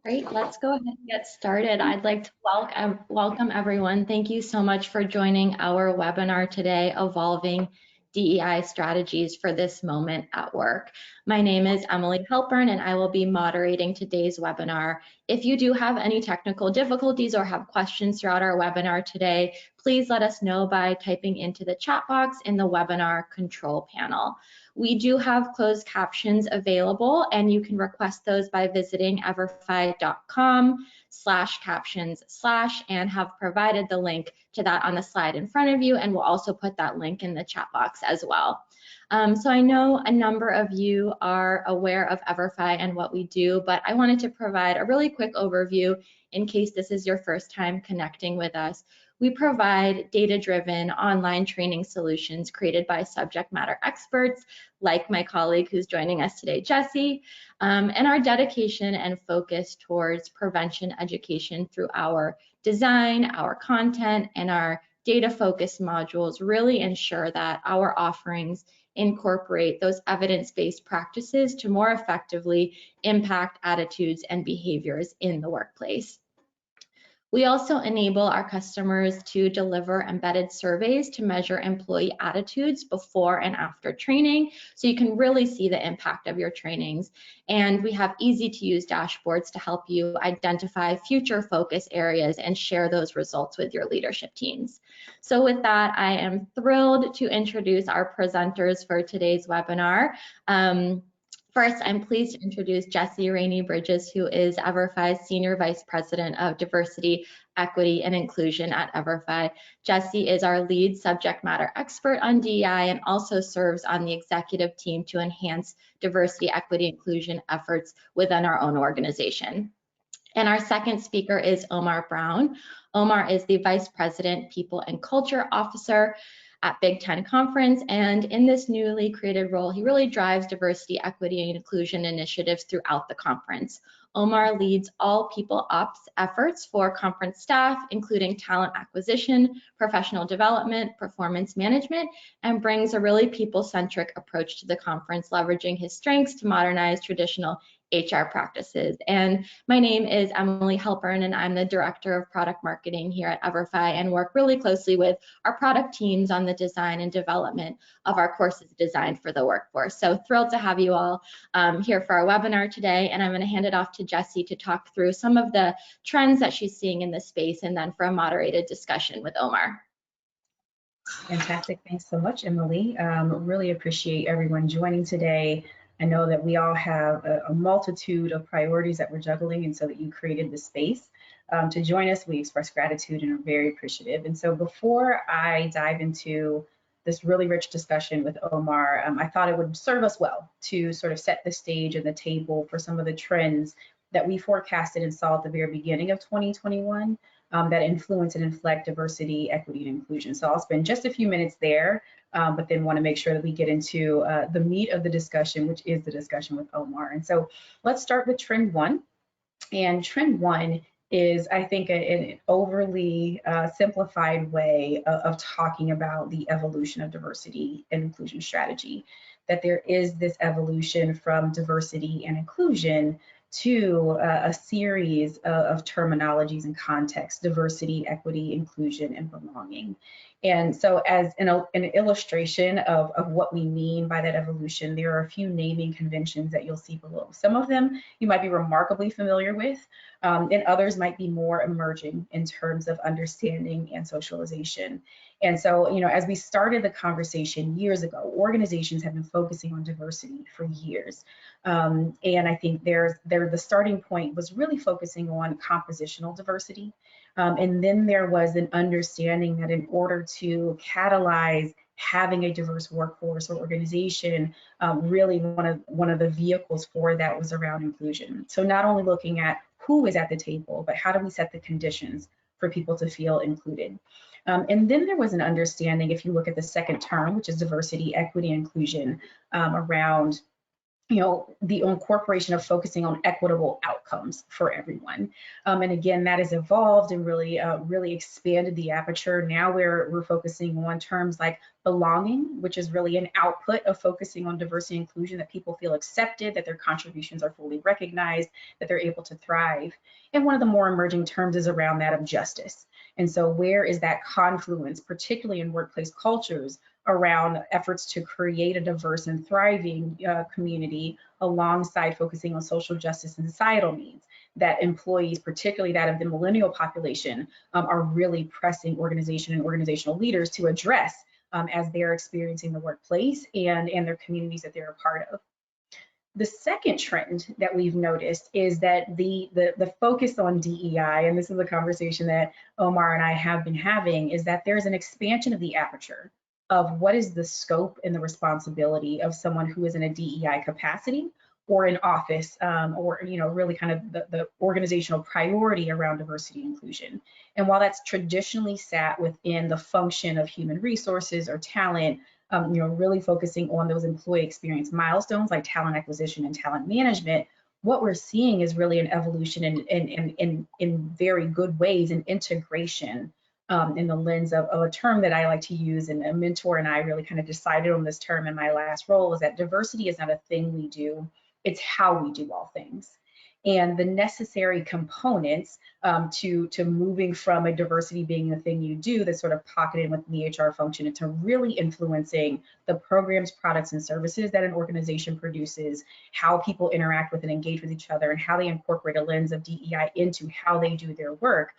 Great, let's go ahead and get started. I'd like to welcome everyone. Thank you so much for joining our webinar today, Evolving DEI Strategies for This Moment at Work. My name is Emily Halpern and I will be moderating today's webinar. If you do have any technical difficulties or have questions throughout our webinar today, please let us know by typing into the chat box in the webinar control panel. We do have closed captions available and you can request those by visiting everfi.com/captions/ and have provided the link to that on the slide in front of you, and we'll also put that link in the chat box as well. So I know a number of you are aware of Everfi and what we do, but I wanted to provide a really quick overview in case this is your first time connecting with us. We provide data-driven online training solutions created by subject matter experts like my colleague who's joining us today, Jessie, and our dedication and focus towards prevention education through our design, our content, and our data-focused modules really ensure that our offerings incorporate those evidence-based practices to more effectively impact attitudes and behaviors in the workplace. We also enable our customers to deliver embedded surveys to measure employee attitudes before and after training, so you can really see the impact of your trainings. And we have easy to use dashboards to help you identify future focus areas and share those results with your leadership teams. So with that, I am thrilled to introduce our presenters for today's webinar. First, I'm pleased to introduce Jessie Rainey Bridges, who is Everfi's Senior Vice President of Diversity, Equity, and Inclusion at Everfi. Jessie is our lead subject matter expert on DEI and also serves on the executive team to enhance diversity, equity, inclusion efforts within our own organization. And our second speaker is Omar Brown. Omar is the Vice President, People and Culture Officer at Big Ten Conference, and in this newly created role, he really drives diversity, equity, and inclusion initiatives throughout the conference. Omar leads all people ops efforts for conference staff, including talent acquisition, professional development, performance management, and brings a really people-centric approach to the conference, leveraging his strengths to modernize traditional HR practices. And my name is Emily Halpern, and I'm the Director of Product Marketing here at Everfi and work really closely with our product teams on the design and development of our courses designed for the workforce. So thrilled to have you all here for our webinar today, and I'm going to hand it off to Jessie to talk through some of the trends that she's seeing in the space and then for a moderated discussion with Omar. Fantastic. Thanks so much, Emily. Really appreciate everyone joining today. I know that we all have a multitude of priorities that we're juggling, and so that you created the space to join us. We express gratitude and are very appreciative. And so before I dive into this really rich discussion with Omar, I thought it would serve us well to sort of set the stage and the table for some of the trends that we forecasted and saw at the very beginning of 2021 that influence and inflect diversity, equity, and inclusion. So I'll spend just a few minutes there, but then want to make sure that we get into the meat of the discussion, which is the discussion with Omar. And so let's start with trend one. And trend one is, I think, an overly simplified way of talking about the evolution of diversity and inclusion strategy, that there is this evolution from diversity and inclusion to a series of terminologies and contexts: diversity, equity, inclusion, and belonging. And so as an illustration of what we mean by that evolution, there are a few naming conventions that you'll see below. Some of them you might be remarkably familiar with, and others might be more emerging in terms of understanding and socialization. And so, you know, as we started the conversation years ago, organizations have been focusing on diversity for years. And I think the starting point was really focusing on compositional diversity. And then there was an understanding that in order to catalyze having a diverse workforce or organization, really one of the vehicles for that was around inclusion. So not only looking at who is at the table, but how do we set the conditions for people to feel included? And then there was an understanding, if you look at the second term, which is diversity, equity, and inclusion, around the incorporation of focusing on equitable outcomes for everyone. And again, that has evolved and really expanded the aperture. Now we're focusing on terms like belonging, which is really an output of focusing on diversity and inclusion, that people feel accepted, that their contributions are fully recognized, that they're able to thrive. And one of the more emerging terms is around that of justice. And so where is that confluence, particularly in workplace cultures, around efforts to create a diverse and thriving community, alongside focusing on social justice and societal needs that employees, particularly that of the millennial population, are really pressing organization and organizational leaders to address as they're experiencing the workplace and their communities that they're a part of. The second trend that we've noticed is that the focus on DEI, and this is a conversation that Omar and I have been having, is that there's an expansion of the aperture of what is the scope and the responsibility of someone who is in a DEI capacity or in office, or really kind of the organizational priority around diversity and inclusion. And while that's traditionally sat within the function of human resources or talent, really focusing on those employee experience milestones like talent acquisition and talent management, what we're seeing is really an evolution in very good ways in integration, in the lens of a term that I like to use, and a mentor and I really kind of decided on this term in my last role, is that diversity is not a thing we do, it's how we do all things. And the necessary components to moving from a diversity being the thing you do that's sort of pocketed within the HR function into really influencing the programs, products, and services that an organization produces, how people interact with and engage with each other, and how they incorporate a lens of DEI into how they do their work,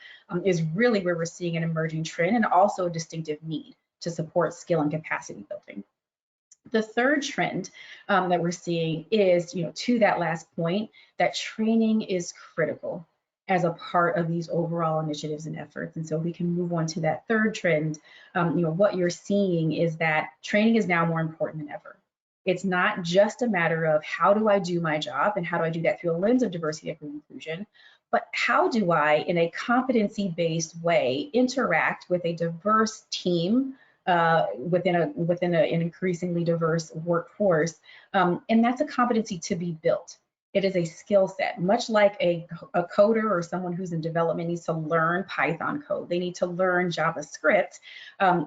is really where we're seeing an emerging trend and also a distinctive need to support skill and capacity building. The third trend that we're seeing is, to that last point, that training is critical as a part of these overall initiatives and efforts. And so we can move on to that third trend. What you're seeing is that training is now more important than ever. It's not just a matter of how do I do my job and how do I do that through a lens of diversity, equity, and inclusion, but how do I, in a competency-based way, interact with a diverse team within an increasingly diverse workforce, and that's a competency to be built. It is a skill set, much like a coder or someone who's in development needs to learn Python code. They need to learn JavaScript.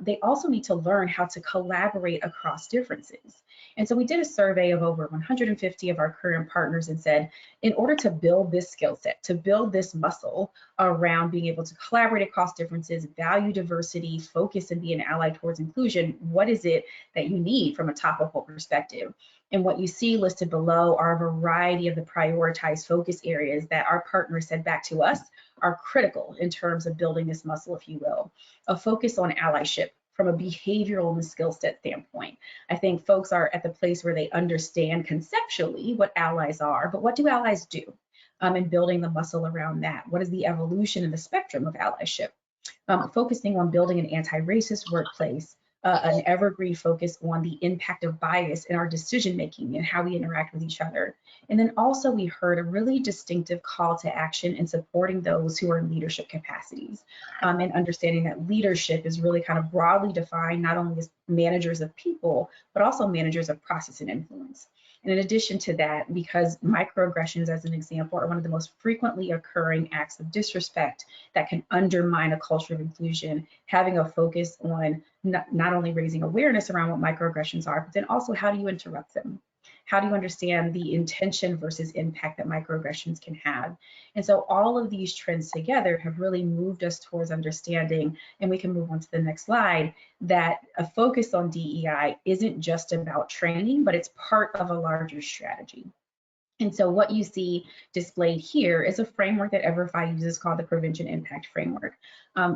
They also need to learn how to collaborate across differences. And so we did a survey of over 150 of our current partners and said, in order to build this skill set, to build this muscle around being able to collaborate across differences, value diversity, focus and be an ally towards inclusion, what is it that you need from a topical perspective? And what you see listed below are a variety of the prioritized focus areas that our partners said back to us are critical in terms of building this muscle, if you will. A focus on allyship from a behavioral and skill set standpoint. I think folks are at the place where they understand conceptually what allies are, but what do allies do? And building the muscle around that. What is the evolution in the spectrum of allyship? Focusing on building an anti-racist workplace, an evergreen focus on the impact of bias in our decision-making and how we interact with each other. And then also we heard a really distinctive call to action in supporting those who are in leadership capacities, and understanding that leadership is really kind of broadly defined, not only as managers of people, but also managers of process and influence. And in addition to that, because microaggressions, as an example, are one of the most frequently occurring acts of disrespect that can undermine a culture of inclusion, having a focus on not only raising awareness around what microaggressions are, but then also how do you interrupt them? How do you understand the intention versus impact that microaggressions can have? And so all of these trends together have really moved us towards understanding, and we can move on to the next slide, that a focus on DEI isn't just about training, but it's part of a larger strategy. And so what you see displayed here is a framework that Everfi uses called the Prevention Impact Framework,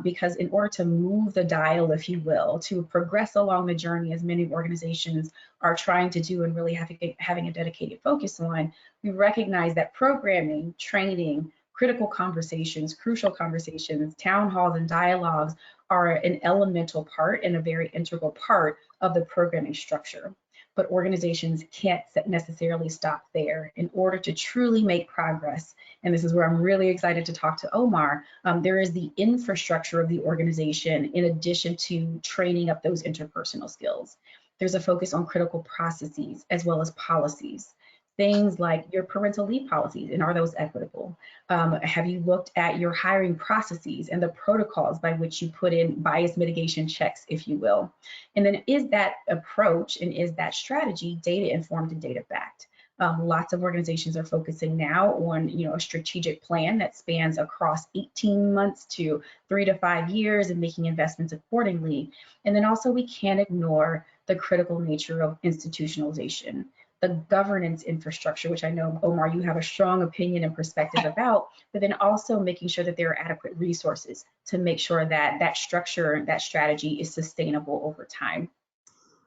because in order to move the dial, if you will, to progress along the journey, as many organizations are trying to do and really having a dedicated focus on, we recognize that programming, training, critical conversations, crucial conversations, town halls and dialogues are an elemental part and a very integral part of the programming structure. But organizations can't necessarily stop there. In order to truly make progress, and this is where I'm really excited to talk to Omar, there is the infrastructure of the organization in addition to training up those interpersonal skills. There's a focus on critical processes as well as policies. Things like your parental leave policies, and are those equitable? Have you looked at your hiring processes and the protocols by which you put in bias mitigation checks, if you will? And then is that approach and is that strategy data informed and data backed? Lots of organizations are focusing now on, a strategic plan that spans across 18 months to 3 to 5 years and making investments accordingly. And then also we can't ignore the critical nature of institutionalization, the governance infrastructure, which I know, Omar, you have a strong opinion and perspective about, but then also making sure that there are adequate resources to make sure that that structure, that strategy is sustainable over time.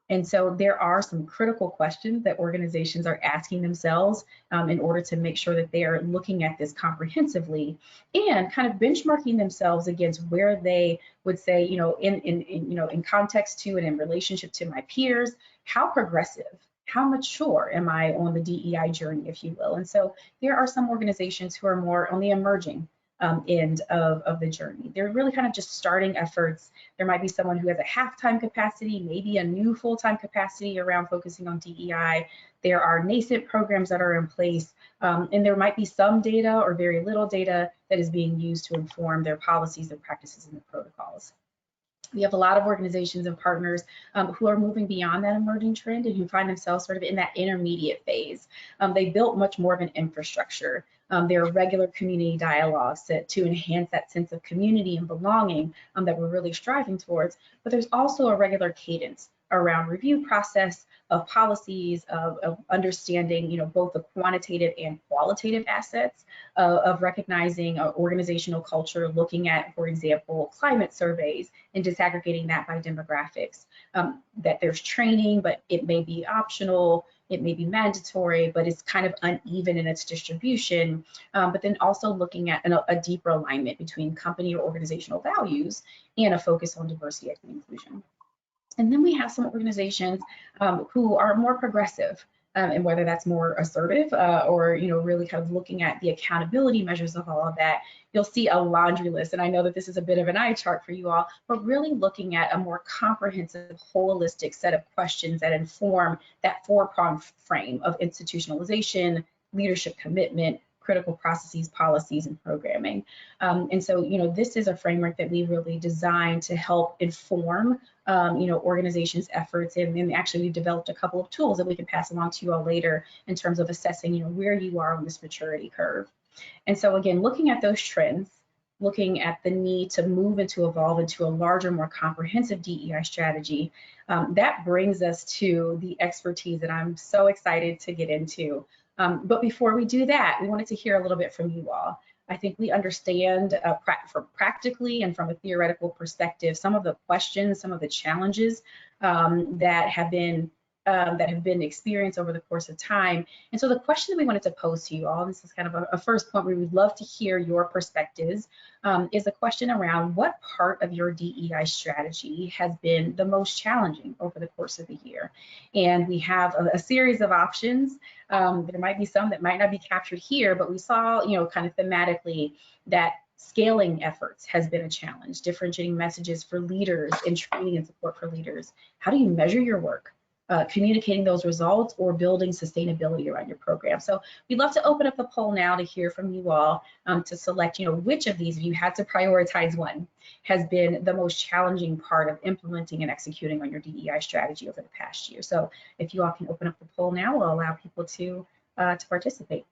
And so there are some critical questions that organizations are asking themselves in order to make sure that they are looking at this comprehensively and kind of benchmarking themselves against where they would say, in context to and in relationship to my peers, how progressive, how mature am I on the DEI journey, if you will. And so there are some organizations who are more on the emerging end of the journey. They're really kind of just starting efforts. There might be someone who has a half-time capacity, maybe a new full-time capacity around focusing on DEI. There are nascent programs that are in place, and there might be some data or very little data that is being used to inform their policies, their practices, and their protocols. We have a lot of organizations and partners who are moving beyond that emerging trend and who find themselves sort of in that intermediate phase. They built much more of an infrastructure. There are regular community dialogues to enhance that sense of community and belonging that we're really striving towards. But there's also a regular cadence around review process of policies, of understanding, both the quantitative and qualitative assets of recognizing organizational culture, looking at, for example, climate surveys and disaggregating that by demographics. That there's training, but it may be optional, it may be mandatory, but it's kind of uneven in its distribution. But then also looking at a deeper alignment between company or organizational values and a focus on diversity, equity, and inclusion. And then we have some organizations who are more progressive, and whether that's more assertive or really kind of looking at the accountability measures of all of that, you'll see a laundry list. And I know that this is a bit of an eye chart for you all, but really looking at a more comprehensive, holistic set of questions that inform that four-pronged frame of institutionalization, leadership commitment, critical processes, policies, and programming. And so, this is a framework that we really designed to help inform, organizations' efforts. And actually, we've developed a couple of tools that we can pass along to you all later in terms of assessing, where you are on this maturity curve. And so, again, looking at those trends, looking at the need to move and to evolve into a larger, more comprehensive DEI strategy, that brings us to the expertise that I'm so excited to get into. But before we do that, we wanted to hear a little bit from you all. I think we understand from practically and from a theoretical perspective some of the questions, some of the challenges that have been experienced over the course of time. And so the question that we wanted to pose to you all, this is kind of a first point where we'd love to hear your perspectives, is a question around what part of your DEI strategy has been the most challenging over the course of the year. And we have a series of options. There might be some that might not be captured here, but we saw, kind of thematically that scaling efforts has been a challenge, differentiating messages for leaders and training and support for leaders. How do you measure your work? Communicating those results or building sustainability around your program. So we'd love to open up the poll now to hear from you all to select, which of these, if you had to prioritize one, has been the most challenging part of implementing and executing on your DEI strategy over the past year. So if you all can open up the poll now, we'll allow people to participate.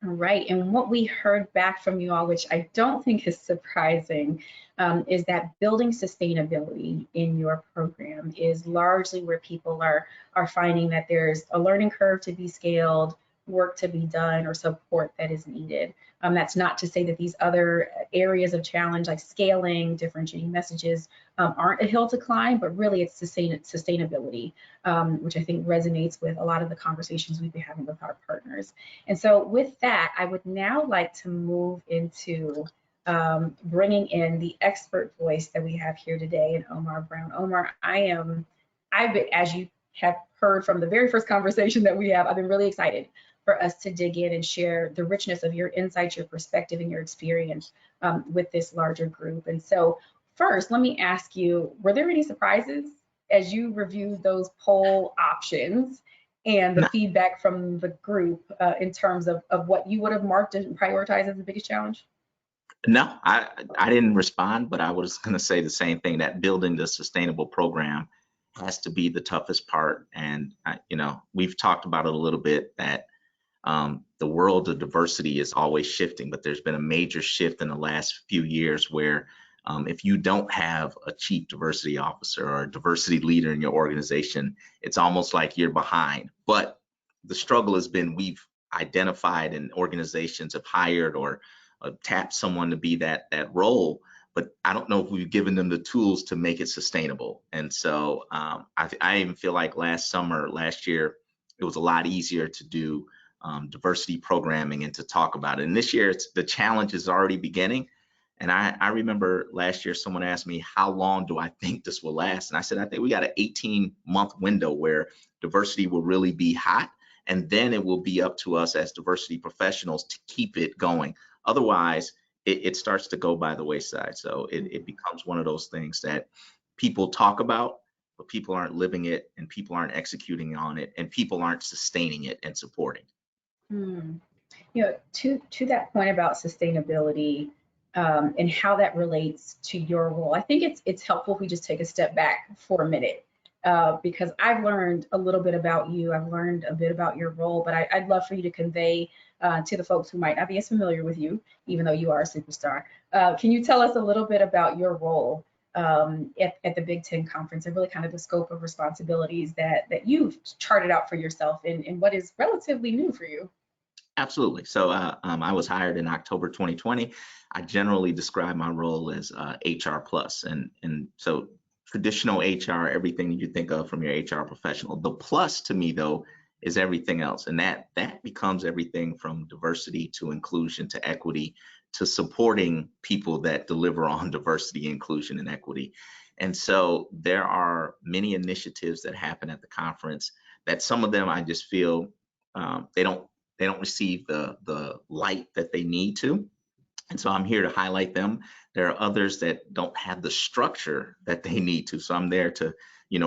All right, and what we heard back from you all, which I don't think is surprising, is that building sustainability in your program is largely where people are finding that there's a learning curve to be scaled, work to be done, or support that is needed. That's not to say that these other areas of challenge like scaling, differentiating messages aren't a hill to climb, but really it's sustainability, which I think resonates with a lot of the conversations we've been having with our partners. And so with that, I would now like to move into bringing in the expert voice that we have here today in Omar Brown. Omar, I've been, as you have heard from the very first conversation that we have, I've been really excited for us to dig in and share the richness of your insights, your perspective, and your experience with this larger group. And so first, let me ask you, were there any surprises as you reviewed those poll options and the feedback from the group in terms of what you would have marked and prioritized as the biggest challenge? No, I didn't respond, but I was going to say the same thing, that building the sustainable program has to be the toughest part. And, we've talked about it a little bit, that the world of diversity is always shifting, but there's been a major shift in the last few years where if you don't have a chief diversity officer or a diversity leader in your organization, it's almost like you're behind. But the struggle has been, we've identified and organizations have hired or tapped someone to be that role, but I don't know if we've given them the tools to make it sustainable. And so I even feel like last year, it was a lot easier to do diversity programming and to talk about it. And this year, the challenge is already beginning. And I remember last year, someone asked me, how long do I think this will last? And I said, I think we got an 18-month window where diversity will really be hot. And then it will be up to us as diversity professionals to keep it going. Otherwise, it starts to go by the wayside. So it becomes one of those things that people talk about, but people aren't living it, and people aren't executing on it, and people aren't sustaining it and supporting. To that point about sustainability and how that relates to your role, I think it's helpful if we just take a step back for a minute. Because I've learned a little bit about you, I've learned a bit about your role, but I'd love for you to convey to the folks who might not be as familiar with you, even though you are a superstar. Can you tell us a little bit about your role at the Big Ten Conference, and really kind of the scope of responsibilities that you've charted out for yourself in what is relatively new for you? Absolutely. So I was hired in October 2020. I generally describe my role as HR plus, and so traditional HR, everything you think of from your HR professional. The plus to me, though, is everything else, and that becomes everything from diversity to inclusion to equity to supporting people that deliver on diversity, inclusion, and equity. And so there are many initiatives that happen at the conference that some of them I just feel they don't receive the light that they need to. And so I'm here to highlight them. There are others that don't have the structure that they need to. So I'm there to,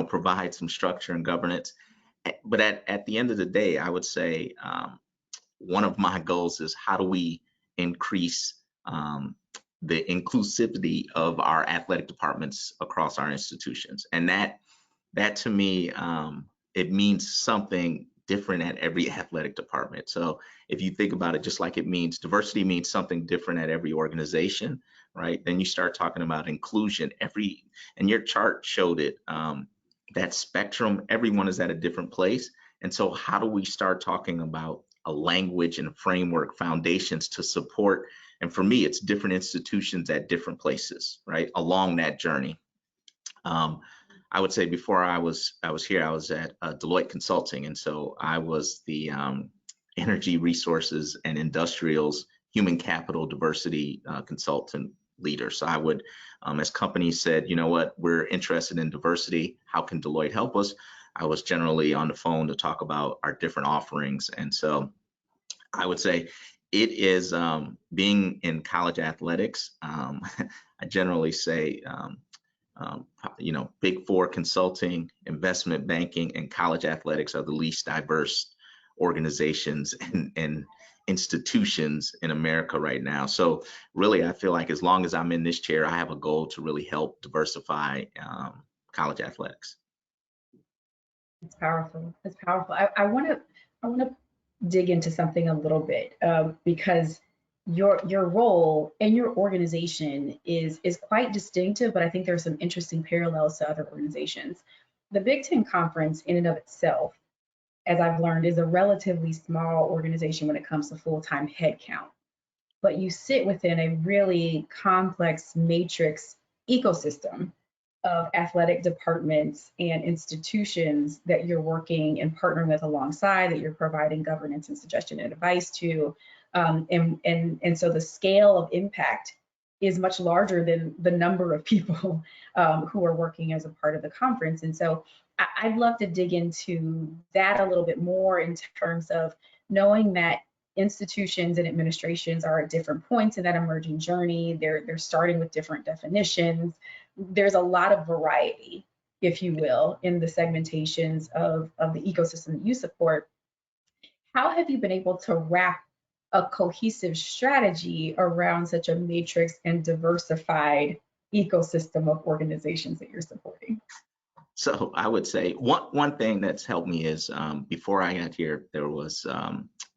provide some structure and governance. But at the end of the day, I would say one of my goals is, how do we increase the inclusivity of our athletic departments across our institutions? And that to me, it means something different at every athletic department. So if you think about it, just like it means diversity means something different at every organization, right? Then you start talking about inclusion. And your chart showed it, that spectrum, everyone is at a different place. And so how do we start talking about a language and a framework, foundations to support? And for me, it's different institutions at different places, right, along that journey. I would say before I was here, I was at Deloitte Consulting, and so I was the energy resources and industrials human capital diversity consultant leader. So I would, as companies said, you know what, we're interested in diversity, how can Deloitte help us? I was generally on the phone to talk about our different offerings. And so I would say it is being in college athletics. I generally say, Big Four consulting, investment banking, and college athletics are the least diverse organizations and institutions in America right now. So really, I feel like as long as I'm in this chair, I have a goal to really help diversify college athletics. It's powerful. It's powerful. I want to dig into something a little bit because your role and your organization is quite distinctive, but I think there's some interesting parallels to other organizations. The Big Ten Conference in and of itself, as I've learned, is a relatively small organization when it comes to full-time headcount, but you sit within a really complex matrix ecosystem of athletic departments and institutions that you're working and partnering with alongside, that you're providing governance and suggestion and advice to. And so the scale of impact is much larger than the number of people who are working as a part of the conference. And so I'd love to dig into that a little bit more in terms of knowing that institutions and administrations are at different points in that emerging journey. They're starting with different definitions. there's a lot of variety, if you will, in the segmentations of the ecosystem that you support. How have you been able to wrap a cohesive strategy around such a matrix and diversified ecosystem of organizations that you're supporting? So I would say one thing that's helped me is before I got here, there was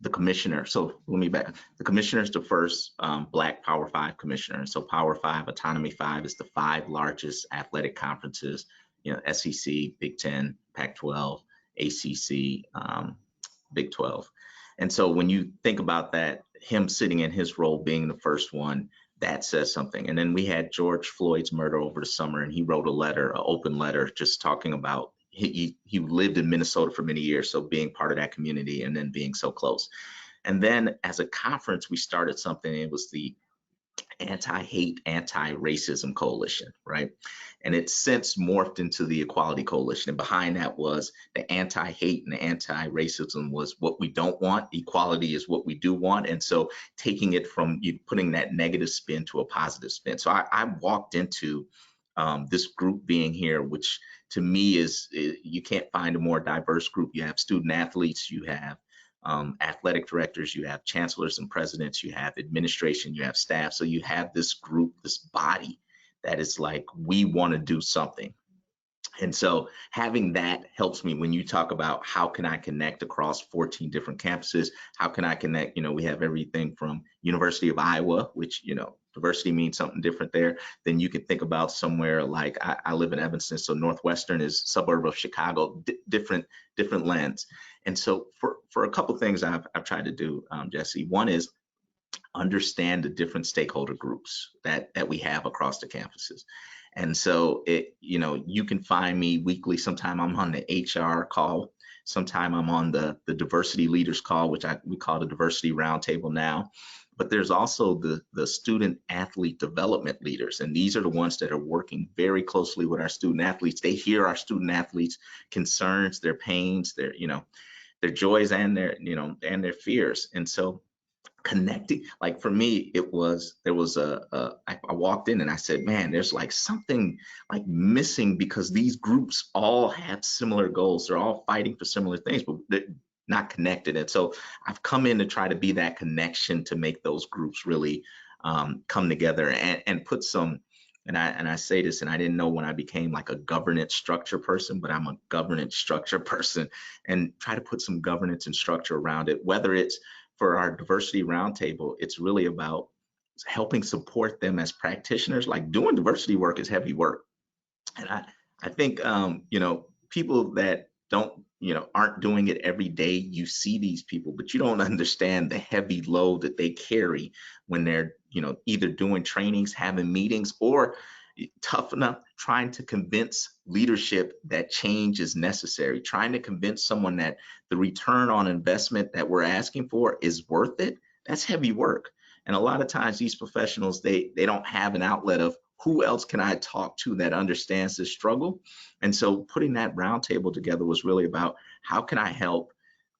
the commissioner. So let me back. The commissioner is the first Black Power 5 commissioner. So Power 5, Autonomy 5 is the 5 largest athletic conferences, SEC, Big 10, Pac-12, ACC, Big 12. And so when you think about that, him sitting in his role being the first one, that says something. And then we had George Floyd's murder over the summer, and he wrote a letter, an open letter, just talking about he lived in Minnesota for many years, so being part of that community and then being so close. And then as a conference, we started something. It was the Anti-Hate, Anti-Racism Coalition, right? And it's since morphed into the Equality Coalition. And behind that was the anti-hate and the anti-racism was what we don't want. Equality is what we do want. And so taking it from you putting that negative spin to a positive spin. So I walked into this group being here, which to me is, you can't find a more diverse group. You have student athletes, you have athletic directors, you have chancellors and presidents, you have administration, you have staff. So you have this group, this body that is like, we want to do something. And so having that helps me when you talk about how can I connect across 14 different campuses? How can I connect? We have everything from University of Iowa, which, diversity means something different there. Then you can think about somewhere like I live in Evanston, so Northwestern is suburb of Chicago, different lens. And so for a couple things I've tried to do, Jesse, one is understand the different stakeholder groups that we have across the campuses. And so you can find me weekly. Sometime I'm on the HR call. Sometime I'm on the diversity leaders call, which we call the diversity roundtable now. But there's also the student athlete development leaders. And these are the ones that are working very closely with our student athletes. They hear our student athletes' concerns, their pains, their joys and their fears. And so connecting, like for me, I walked in and I said, man, there's like something like missing, because these groups all have similar goals. They're all fighting for similar things, but they're not connected. And so I've come in to try to be that connection to make those groups really come together and put some, and I say this, and I didn't know when I became like a governance structure person, but I'm a governance structure person, and try to put some governance and structure around it. Whether it's for our diversity roundtable, it's really about helping support them as practitioners. Like doing diversity work is heavy work. And I think, people that aren't doing it every day, you see these people, but you don't understand the heavy load that they carry when they're, either doing trainings, having meetings, or tough enough trying to convince leadership that change is necessary, trying to convince someone that the return on investment that we're asking for is worth it. That's heavy work. And a lot of times these professionals, they don't have an outlet of who else can I talk to that understands this struggle. And so putting that roundtable together was really about how can I help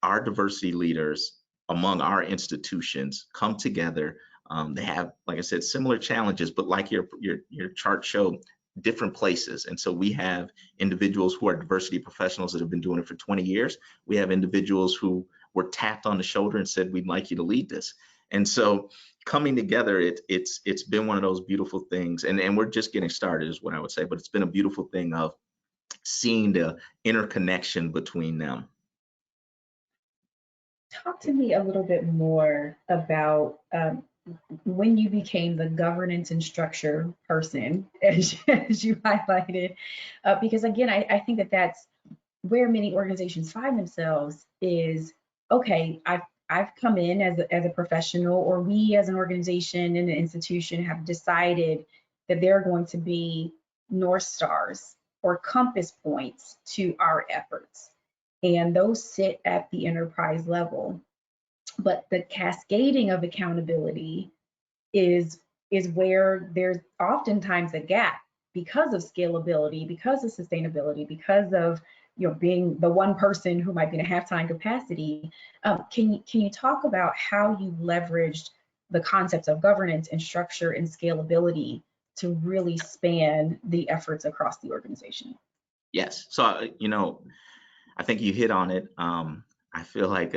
our diversity leaders among our institutions come together. They have, like I said, similar challenges, but like your chart showed, different places. And so we have individuals who are diversity professionals that have been doing it for 20 years. We have individuals who were tapped on the shoulder and said, we'd like you to lead this. And so coming together, it's been one of those beautiful things. And we're just getting started is what I would say, but it's been a beautiful thing of seeing the interconnection between them. Talk to me a little bit more about when you became the governance and structure person, as you highlighted, because again, I think that's where many organizations find themselves is, okay, I've come in as a professional, or we as an organization and an institution have decided that there are going to be North Stars or compass points to our efforts. And those sit at the enterprise level. But the cascading of accountability is where there's oftentimes a gap because of scalability, because of sustainability, because of being the one person who might be in a half-time capacity. Can you talk about how you leveraged the concepts of governance and structure and scalability to really span the efforts across the organization? Yes. So, I think you hit on it. I feel like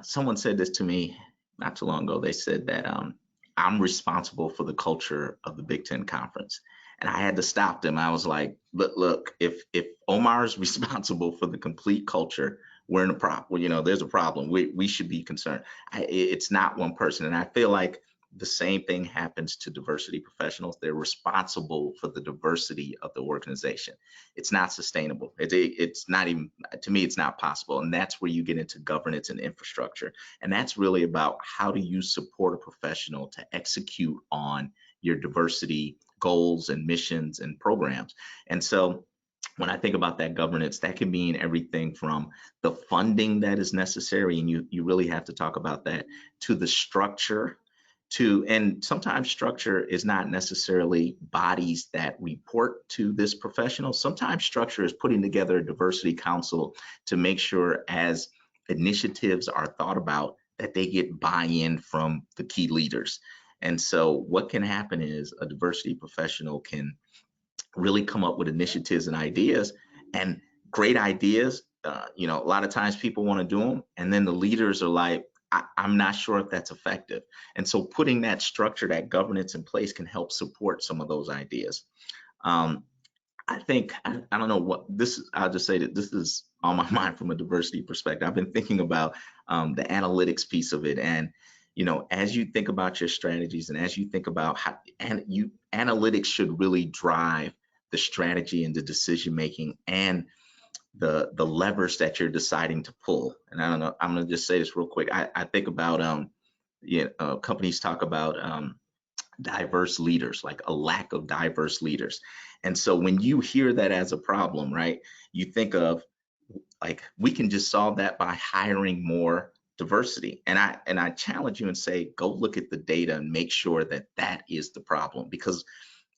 someone said this to me not too long ago. They said that I'm responsible for the culture of the Big Ten Conference. And I had to stop them. I was like, look, if Omar is responsible for the complete culture, we're in a problem. Well, there's a problem. We should be concerned. It's not one person. And I feel like the same thing happens to diversity professionals. They're responsible for the diversity of the organization. It's not sustainable. It's not even, to me, it's not possible. And that's where you get into governance and infrastructure. And that's really about how do you support a professional to execute on your diversity goals and missions and programs. And so when I think about that governance, that can mean everything from the funding that is necessary, and you really have to talk about that, to the structure, and sometimes structure is not necessarily bodies that report to this professional. Sometimes structure is putting together a diversity council to make sure as initiatives are thought about that they get buy-in from the key leaders. And so what can happen is a diversity professional can really come up with initiatives and ideas, and great ideas. A lot of times people want to do them, and then the leaders are like, I'm not sure if that's effective. And so putting that structure, that governance in place can help support some of those ideas. I think, I don't know what this is, I'll just say that this is on my mind from a diversity perspective. I've been thinking about the analytics piece of it. And, as you think about your strategies and as you think about how, analytics should really drive the strategy and the decision making and the levers that you're deciding to pull. And I don't know, I'm gonna just say this real quick. I think about companies talk about diverse leaders, like a lack of diverse leaders. And so when you hear that as a problem, right, you think of like, we can just solve that by hiring more diversity. And I challenge you and say, go look at the data and make sure that that is the problem. Because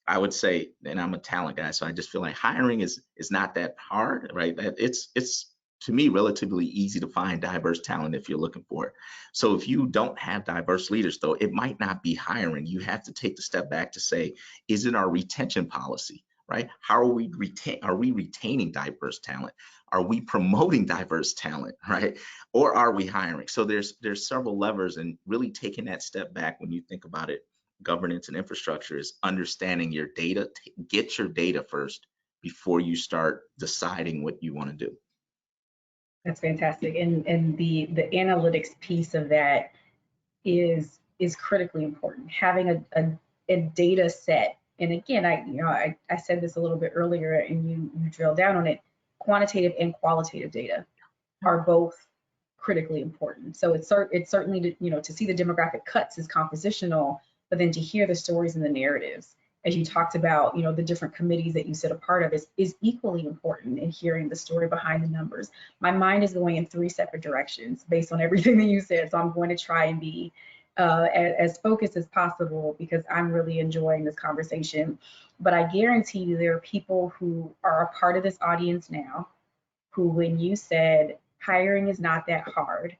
I would say, and I'm a talent guy, so I just feel like hiring is not that hard, right? That it's to me relatively easy to find diverse talent if you're looking for it. So if you don't have diverse leaders, though, it might not be hiring. You have to take the step back to say, is it our retention policy, right? How are we retaining diverse talent? Are we promoting diverse talent, right? Or are we hiring? So there's several levers, and really taking that step back when you think about it. Governance and infrastructure is understanding your data. Get your data first before you start deciding what you want to do. That's fantastic. And the analytics piece of that is critically important. Having a data set. And again, I said this a little bit earlier, and you drill down on it. Quantitative and qualitative data are both critically important. So it's certainly to see the demographic cuts is compositional, but then to hear the stories and the narratives, as you talked about, the different committees that you sit a part of is equally important in hearing the story behind the numbers. My mind is going in 3 separate directions based on everything that you said. So I'm going to try and be as focused as possible, because I'm really enjoying this conversation. But I guarantee you there are people who are a part of this audience now who, when you said hiring is not that hard,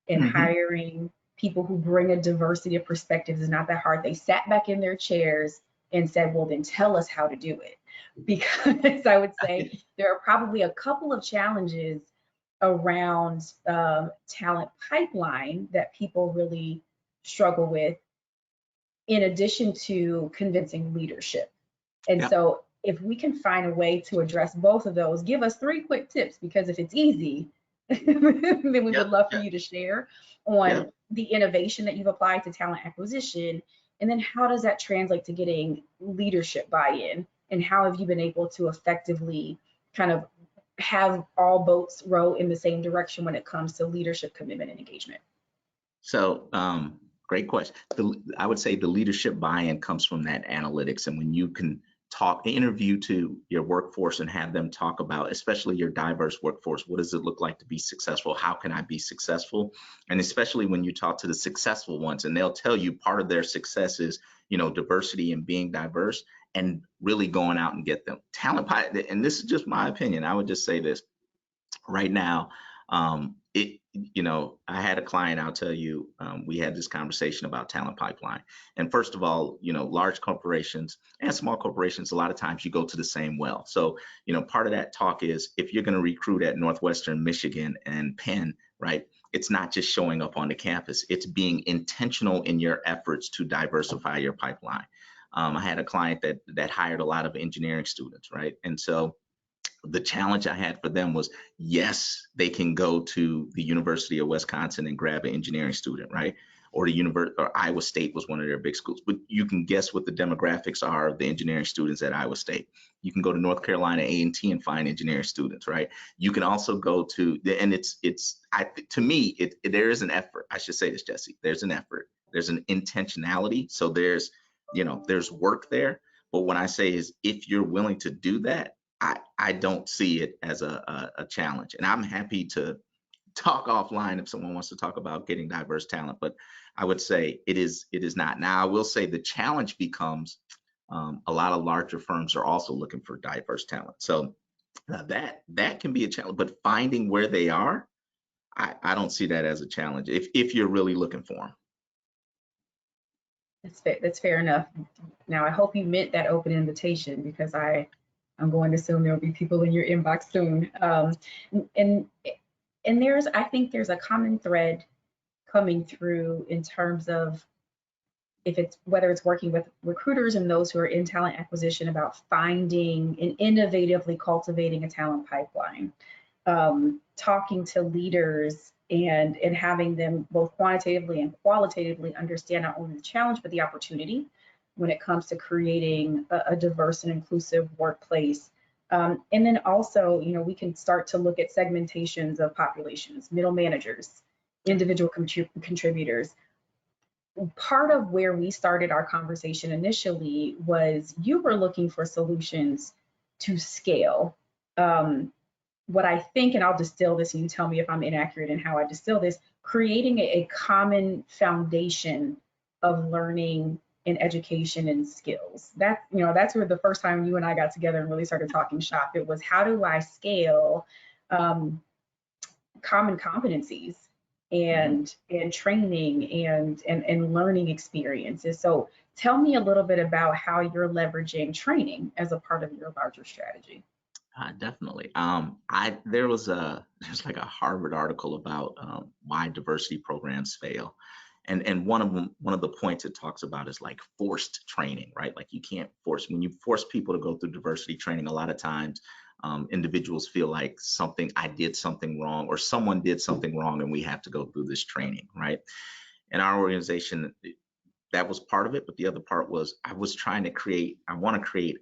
and hiring people who bring a diversity of perspectives is not that hard, they sat back in their chairs and said, well, then tell us how to do it. Because I would say there are probably a couple of challenges around talent pipeline that people really struggle with, in addition to convincing leadership. And so if we can find a way to address both of those, give us 3 quick tips, because if it's easy, then we would love for you to share on the innovation that you've applied to talent acquisition. And then how does that translate to getting leadership buy-in? And how have you been able to effectively kind of have all boats row in the same direction when it comes to leadership commitment and engagement? So great question. I would say the leadership buy-in comes from that analytics. And when you can interview to your workforce and have them talk about, especially your diverse workforce, what does it look like to be successful? How can I be successful? And especially when you talk to the successful ones, and they'll tell you part of their success is, diversity and being diverse, and really going out and get them talent. And this is just my opinion. I would just say this right now. you know, I had a client, I'll tell you, we had this conversation about talent pipeline. And first of all, you know, large corporations and small corporations, a lot of times you go to the same well. So, you know, part of that talk is if you're going to recruit at Northwestern Michigan and Penn, right, it's not just showing up on the campus, it's being intentional in your efforts to diversify your pipeline. I had a client that hired a lot of engineering students, right? And so the challenge I had for them was, yes, they can go to the University of Wisconsin and grab an engineering student, right? Or or Iowa State was one of their big schools. But you can guess what the demographics are of the engineering students at Iowa State. You can go to North Carolina A&T and find engineering students, right? You can also go to and to me, there is an effort. I should say this, Jesse. There's an effort. There's an intentionality. So there's work there. But what I say is, if you're willing to do that, I don't see it as a challenge. And I'm happy to talk offline if someone wants to talk about getting diverse talent, but I would say it is not. Now, I will say the challenge becomes a lot of larger firms are also looking for diverse talent. So that can be a challenge, but finding where they are, I don't see that as a challenge if you're really looking for them. That's fair enough. Now, I hope you meant that open invitation, because I'm going to assume there will be people in your inbox soon. And I think there's a common thread coming through in terms of whether it's working with recruiters and those who are in talent acquisition about finding and innovatively cultivating a talent pipeline, talking to leaders and having them both quantitatively and qualitatively understand not only the challenge, but the opportunity when it comes to creating a diverse and inclusive workplace. And then also, you know, we can start to look at segmentations of populations, middle managers, individual contributors. Part of where we started our conversation initially was you were looking for solutions to scale. What I think, and I'll distill this and you tell me if I'm inaccurate in how I distill this, creating a common foundation of learning and education and skills. That's where the first time you and I got together and really started talking shop. It was, how do I scale common competencies and training and learning experiences. So tell me a little bit about how you're leveraging training as a part of your larger strategy. Definitely. There's like a Harvard article about why diversity programs fail. And one of the points it talks about is like forced training, right? Like when you force people to go through diversity training, a lot of times individuals feel like I did something wrong, or someone did something wrong and we have to go through this training, right? In our organization, that was part of it, but the other part was I want to create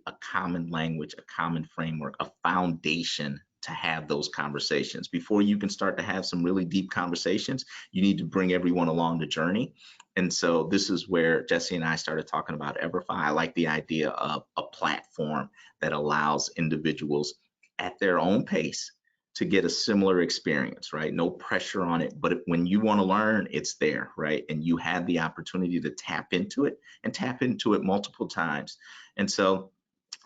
a common language, a common framework, a foundation to have those conversations. Before you can start to have some really deep conversations, you need to bring everyone along the journey. And so this is where Jesse and I started talking about Everfi. I like the idea of a platform that allows individuals at their own pace to get a similar experience, right? No pressure on it, but when you want to learn, it's there, right? And you have the opportunity to tap into it and tap into it multiple times. And so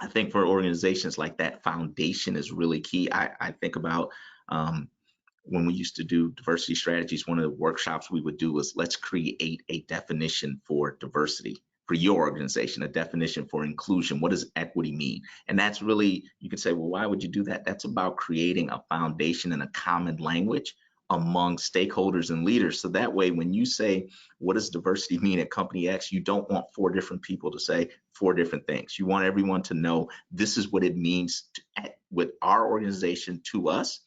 I think for organizations like that, foundation is really key. I think about when we used to do diversity strategies, one of the workshops we would do was, let's create a definition for diversity for your organization, a definition for inclusion. What does equity mean? And that's really, you could say, well, why would you do that? That's about creating a foundation and a common language among stakeholders and leaders. So that way, when you say, what does diversity mean at company X, you don't want 4 different people to say 4 different things. You want everyone to know this is what it means with our organization to us.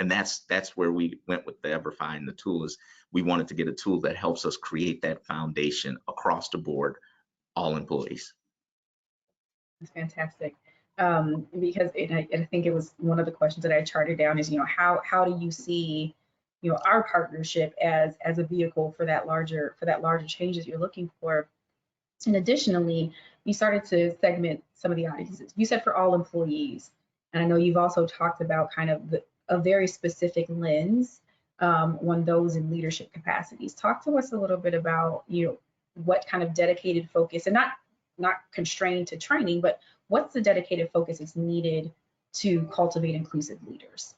And that's where we went with the Everfi, and the tool is we wanted to get a tool that helps us create that foundation across the board, all employees. That's fantastic. Because I think it was one of the questions that I charted down is, how do you see, our partnership as a vehicle for that larger change that you're looking for? And additionally, you started to segment some of the audiences. You said for all employees, and I know you've also talked about kind of a very specific lens on those in leadership capacities. Talk to us a little bit about, what kind of dedicated focus, and not constrained to training, but what's the dedicated focus is needed to cultivate inclusive leaders?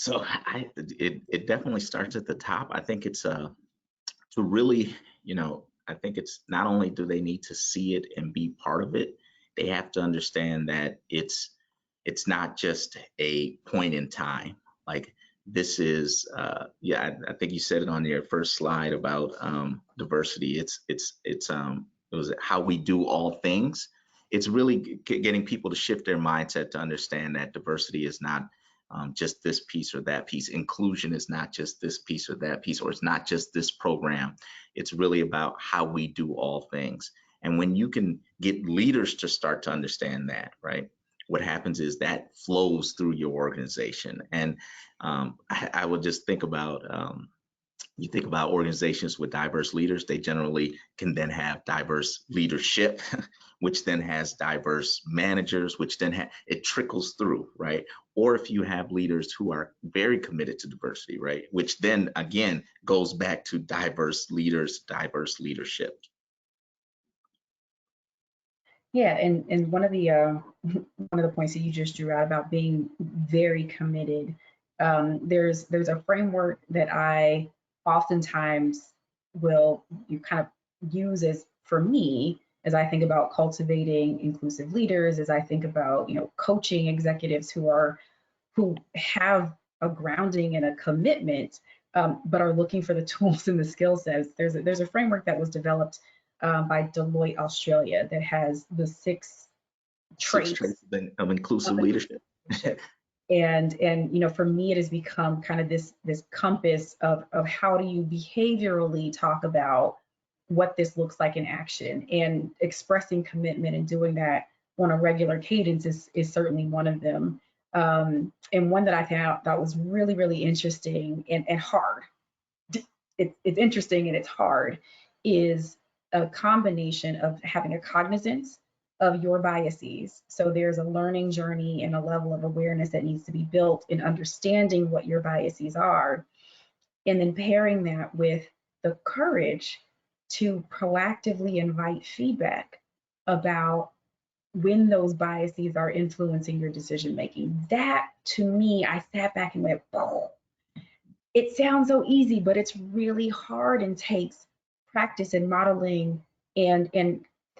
So it definitely starts at the top. I think it's to really, I think it's not only do they need to see it and be part of it, they have to understand that it's not just a point in time. Like this is, yeah, I think you said it on your first slide about diversity. It was how we do all things. It's really getting people to shift their mindset to understand that diversity is not just this piece or that piece. Inclusion is not just this piece or that piece, or it's not just this program. It's really about how we do all things. And when you can get leaders to start to understand that, right? What happens is that flows through your organization. And I would just think about you think about organizations with diverse leaders, they generally can then have diverse leadership, which then has diverse managers, which then it trickles through, right? Or if you have leaders who are very committed to diversity, right? Which then again goes back to diverse leaders, diverse leadership. Yeah, and one of the points that you just drew out about being very committed, there's a framework that I oftentimes will you kind of use as for me as I think about cultivating inclusive leaders, as I think about coaching executives who have a grounding and a commitment, but are looking for the tools and the skill sets. There's a framework that was developed by Deloitte Australia that has the six traits Of inclusive leadership. and for me it has become kind of this compass of how do you behaviorally talk about what this looks like in action, and expressing commitment and doing that on a regular cadence is certainly one of them. And one that I found that was really, really interesting and hard. It's interesting and it's hard, is a combination of having a cognizance of your biases. So there's a learning journey and a level of awareness that needs to be built in understanding what your biases are, and then pairing that with the courage to proactively invite feedback about when those biases are influencing your decision making. That to me, I sat back and went, oh, it sounds so easy, but it's really hard and takes practice and modeling and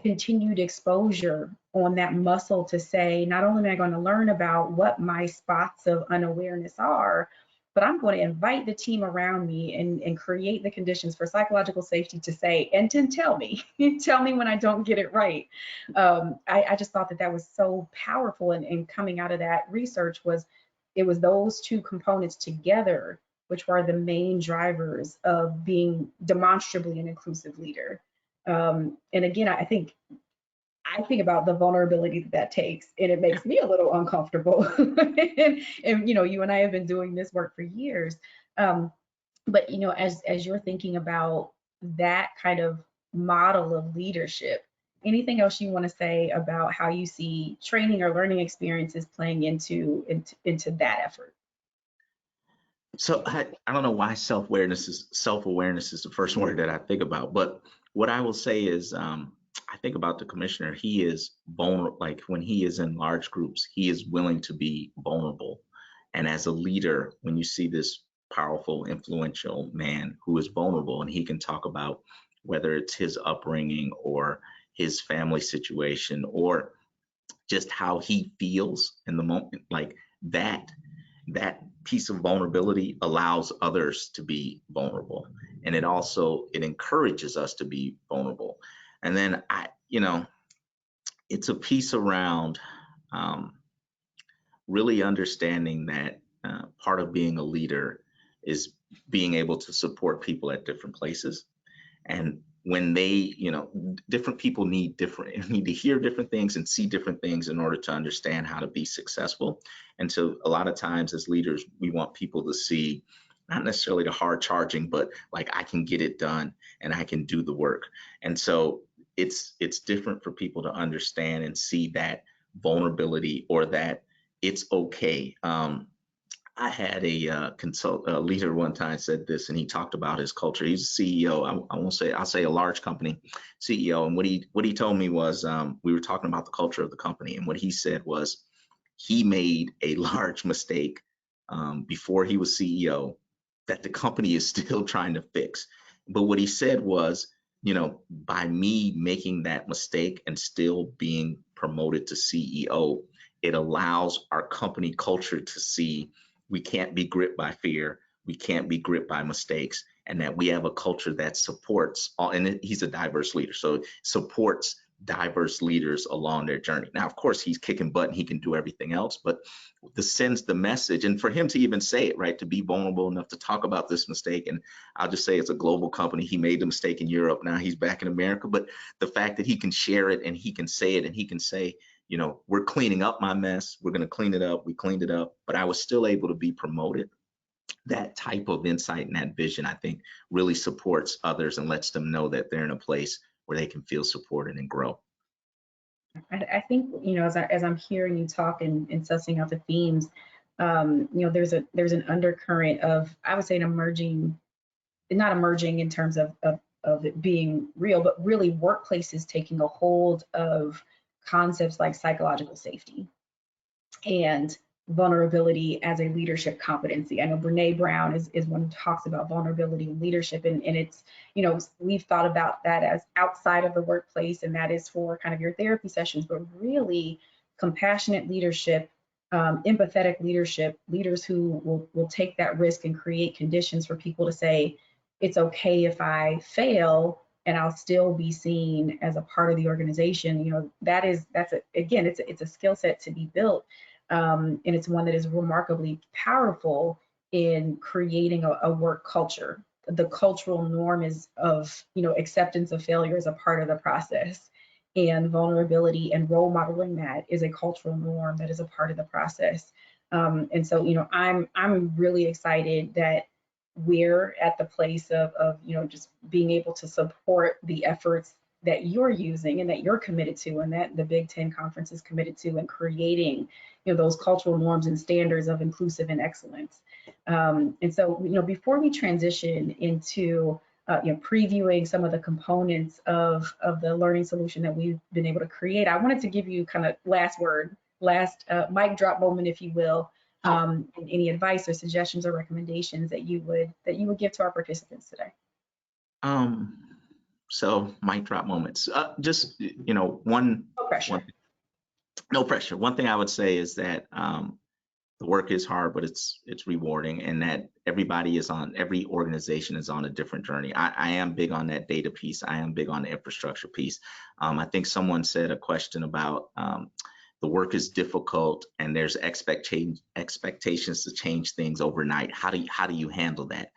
continued exposure on that muscle to say, not only am I going to learn about what my spots of unawareness are, but I'm going to invite the team around me and create the conditions for psychological safety to say, and then tell me, tell me when I don't get it right. I just thought that was so powerful. And coming out of that research it was those two components together, which were the main drivers of being demonstrably an inclusive leader. And again, I think about the vulnerability that takes, and it makes me a little uncomfortable. and you and I have been doing this work for years. But as you're thinking about that kind of model of leadership, anything else you want to say about how you see training or learning experiences playing into that effort? So I don't know why self-awareness is the first word that I think about, but what I will say is I think about the commissioner. He is vulnerable. Like when he is in large groups, he is willing to be vulnerable. And as a leader, when you see this powerful, influential man who is vulnerable and he can talk about whether it's his upbringing or his family situation or just how he feels in the moment, like that piece of vulnerability allows others to be vulnerable, and it encourages us to be vulnerable. And then it's a piece around really understanding that part of being a leader is being able to support people at different places. And when they, different people need to hear different things and see different things in order to understand how to be successful. And so a lot of times as leaders, we want people to see not necessarily the hard charging, but like I can get it done and I can do the work. And so it's different for people to understand and see that vulnerability, or that it's okay. I had a leader one time said this, and he talked about his culture. He's a CEO. I'll say a large company CEO. And what he told me was, we were talking about the culture of the company. And what he said was he made a large mistake before he was CEO that the company is still trying to fix. But what he said was, by me making that mistake and still being promoted to CEO, it allows our company culture to see we can't be gripped by fear, we can't be gripped by mistakes, and that we have a culture that supports all, and he's a diverse leader, so supports diverse leaders along their journey. Now, of course, he's kicking butt and he can do everything else, but this sends the message, and for him to even say it, right, to be vulnerable enough to talk about this mistake, and I'll just say it's a global company. He made the mistake in Europe, now he's back in America, but the fact that he can share it and he can say it and he can say, we're cleaning up my mess, we're going to clean it up, we cleaned it up, but I was still able to be promoted. That type of insight and that vision, I think, really supports others and lets them know that they're in a place where they can feel supported and grow. I think, as I'm hearing you talk and sussing out the themes, there's an undercurrent of, I would say, an emerging, not emerging in terms of it being real, but really workplaces taking a hold of concepts like psychological safety and vulnerability as a leadership competency. I know Brene Brown is one who talks about vulnerability and leadership, and it's, we've thought about that as outside of the workplace, and that is for kind of your therapy sessions, but really compassionate leadership, empathetic leadership, leaders who will take that risk and create conditions for people to say, it's okay if I fail and I'll still be seen as a part of the organization. It's a skill set to be built. And it's one that is remarkably powerful in creating a work culture. The cultural norm is of, acceptance of failure as a part of the process, and vulnerability and role modeling that is a cultural norm that is a part of the process. And so, I'm really excited that we're at the place of just being able to support the efforts that you're using and that you're committed to, and that the Big Ten Conference is committed to, and creating those cultural norms and standards of inclusive and excellence. And so, before we transition into previewing some of the components of the learning solution that we've been able to create, I wanted to give you kind of last mic drop moment, if you will, and any advice or suggestions or recommendations that you would give to our participants today. So mic drop moments. Just one. No pressure. No pressure. One thing I would say is that the work is hard, but it's rewarding, and that every organization is on a different journey. I am big on that data piece. I am big on the infrastructure piece. I think someone said a question about the work is difficult and there's expectations to change things overnight. How do you handle that?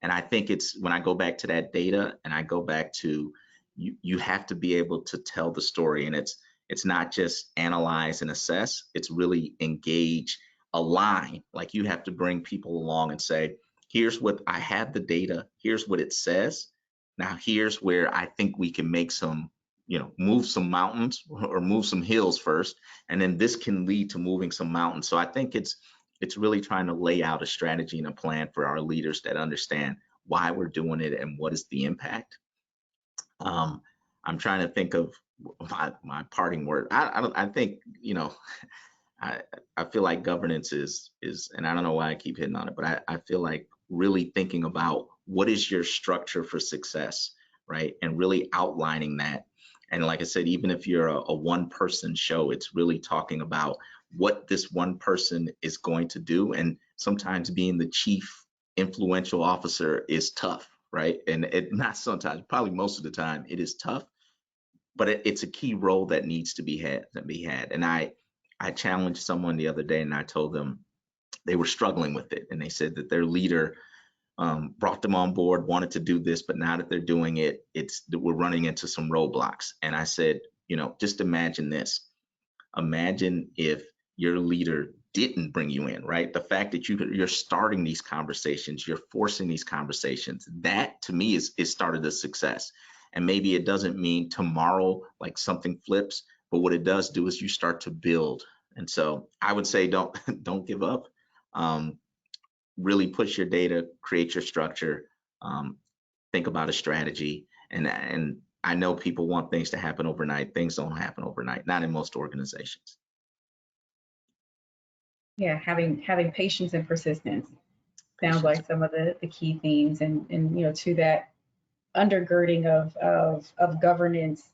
And I think it's when I go back to that data and I go back to you have to be able to tell the story, and it's not just analyze and assess, it's really engage, align. Like you have to bring people along and say, here's what I have the data, here's what it says. Now here's where I think we can make some, move some mountains or move some hills first, and then this can lead to moving some mountains. So I think it's really trying to lay out a strategy and a plan for our leaders that understand why we're doing it and what is the impact. I'm trying to think of my parting word. I think, I feel like governance is, and I don't know why I keep hitting on it, but I feel like really thinking about what is your structure for success, right? And really outlining that. And like I said, even if you're a one-person show, it's really talking about what this one person is going to do. And sometimes being the chief influential officer is tough, right? And not sometimes, probably most of the time, it is tough, but it's a key role that needs to be had. And I challenged someone the other day, and I told them they were struggling with it, and they said that their leader brought them on board, wanted to do this, but now that they're doing it, we're running into some roadblocks. And I said, just imagine this. Imagine if your leader didn't bring you in, right? The fact that you're starting these conversations, you're forcing these conversations, that to me is started a success. And maybe it doesn't mean tomorrow like something flips, but what it does do is you start to build. And so I would say don't give up. Really push your data, create your structure, think about a strategy. And I know people want things to happen overnight. Things don't happen overnight, not in most organizations. Yeah, having patience and persistence sounds Patience. like some of the key themes, and to that undergirding of governance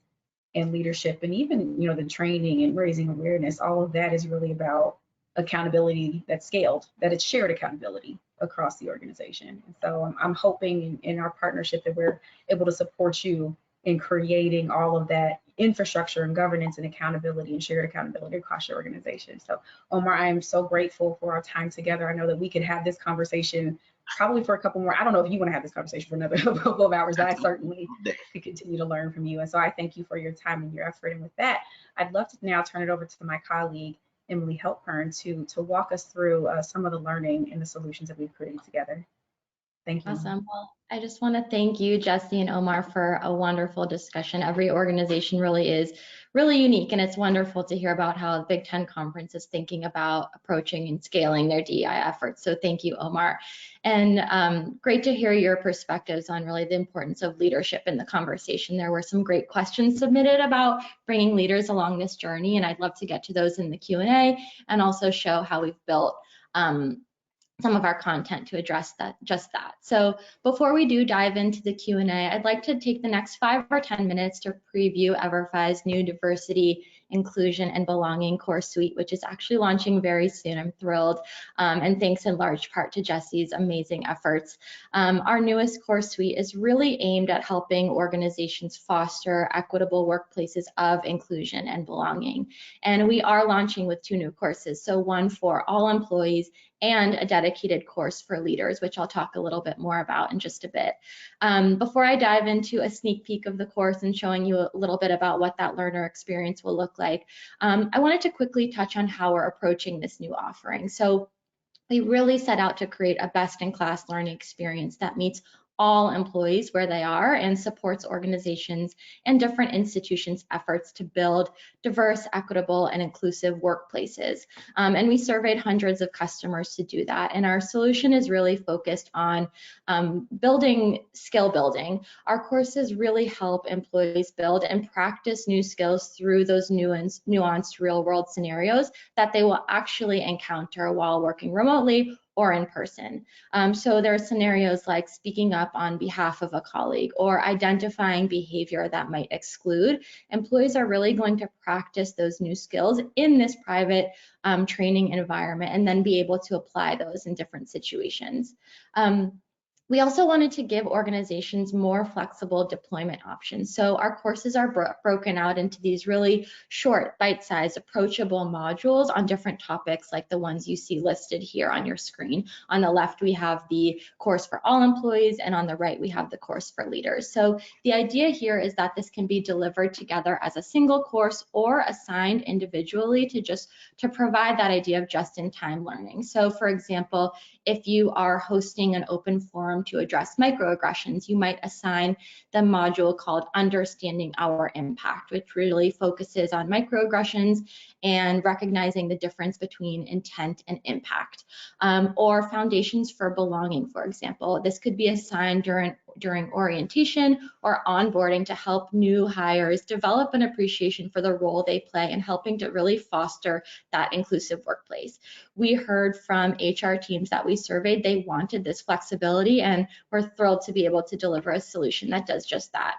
and leadership, and even the training and raising awareness. All of that is really about accountability that's scaled, that it's shared accountability across the organization. And so I'm hoping in our partnership that we're able to support you in creating all of that infrastructure and governance and accountability and shared accountability across your organization. So Omar, I am so grateful for our time together. I know that we could have this conversation probably for a couple more. I don't know if you want to have this conversation for another couple of hours, but I certainly could continue to learn from you. And so I thank you for your time and your effort. And with that, I'd love to now turn it over to my colleague, Emily Halpern, to walk us through some of the learning and the solutions that we've created together. Thank you. Awesome. Well, I just want to thank you, Jesse and Omar, for a wonderful discussion. Every organization really is really unique, and it's wonderful to hear about how the Big Ten Conference is thinking about approaching and scaling their DEI efforts. So thank you, Omar. And great to hear your perspectives on really the importance of leadership in the conversation. There were some great questions submitted about bringing leaders along this journey, and I'd love to get to those in the Q&A and also show how we've built some of our content to address just that. So before we do dive into the Q&A, I'd like to take the next 5 or 10 minutes to preview Everfi's new diversity, inclusion, and belonging course suite, which is actually launching very soon. I'm thrilled, and thanks in large part to Jesse's amazing efforts. Our newest course suite is really aimed at helping organizations foster equitable workplaces of inclusion and belonging. And we are launching with 2 new courses, so one for all employees and a dedicated course for leaders, which I'll talk a little bit more about in just a bit. Before I dive into a sneak peek of the course and showing you a little bit about what that learner experience will look like, I wanted to quickly touch on how we're approaching this new offering. So we really set out to create a best-in-class learning experience that meets all employees where they are and supports organizations and different institutions' efforts to build diverse, equitable, and inclusive workplaces. And we surveyed hundreds of customers to do that. And our solution is really focused on building skill building. Our courses really help employees build and practice new skills through those nuanced real-world scenarios that they will actually encounter while working remotely or in person. So there are scenarios like speaking up on behalf of a colleague or identifying behavior that might exclude. Employees are really going to practice those new skills in this private training environment and then be able to apply those in different situations. We also wanted to give organizations more flexible deployment options. So our courses are broken out into these really short, bite-sized, approachable modules on different topics like the ones you see listed here on your screen. On the left, we have the course for all employees, and on the right, we have the course for leaders. So the idea here is that this can be delivered together as a single course or assigned individually to provide that idea of just-in-time learning. So for example, if you are hosting an open forum to address microaggressions, you might assign the module called Understanding Our Impact, which really focuses on microaggressions and recognizing the difference between intent and impact. Or Foundations for Belonging, for example. This could be assigned during orientation or onboarding to help new hires develop an appreciation for the role they play in helping to really foster that inclusive workplace. We heard from HR teams that we surveyed, they wanted this flexibility, and we're thrilled to be able to deliver a solution that does just that.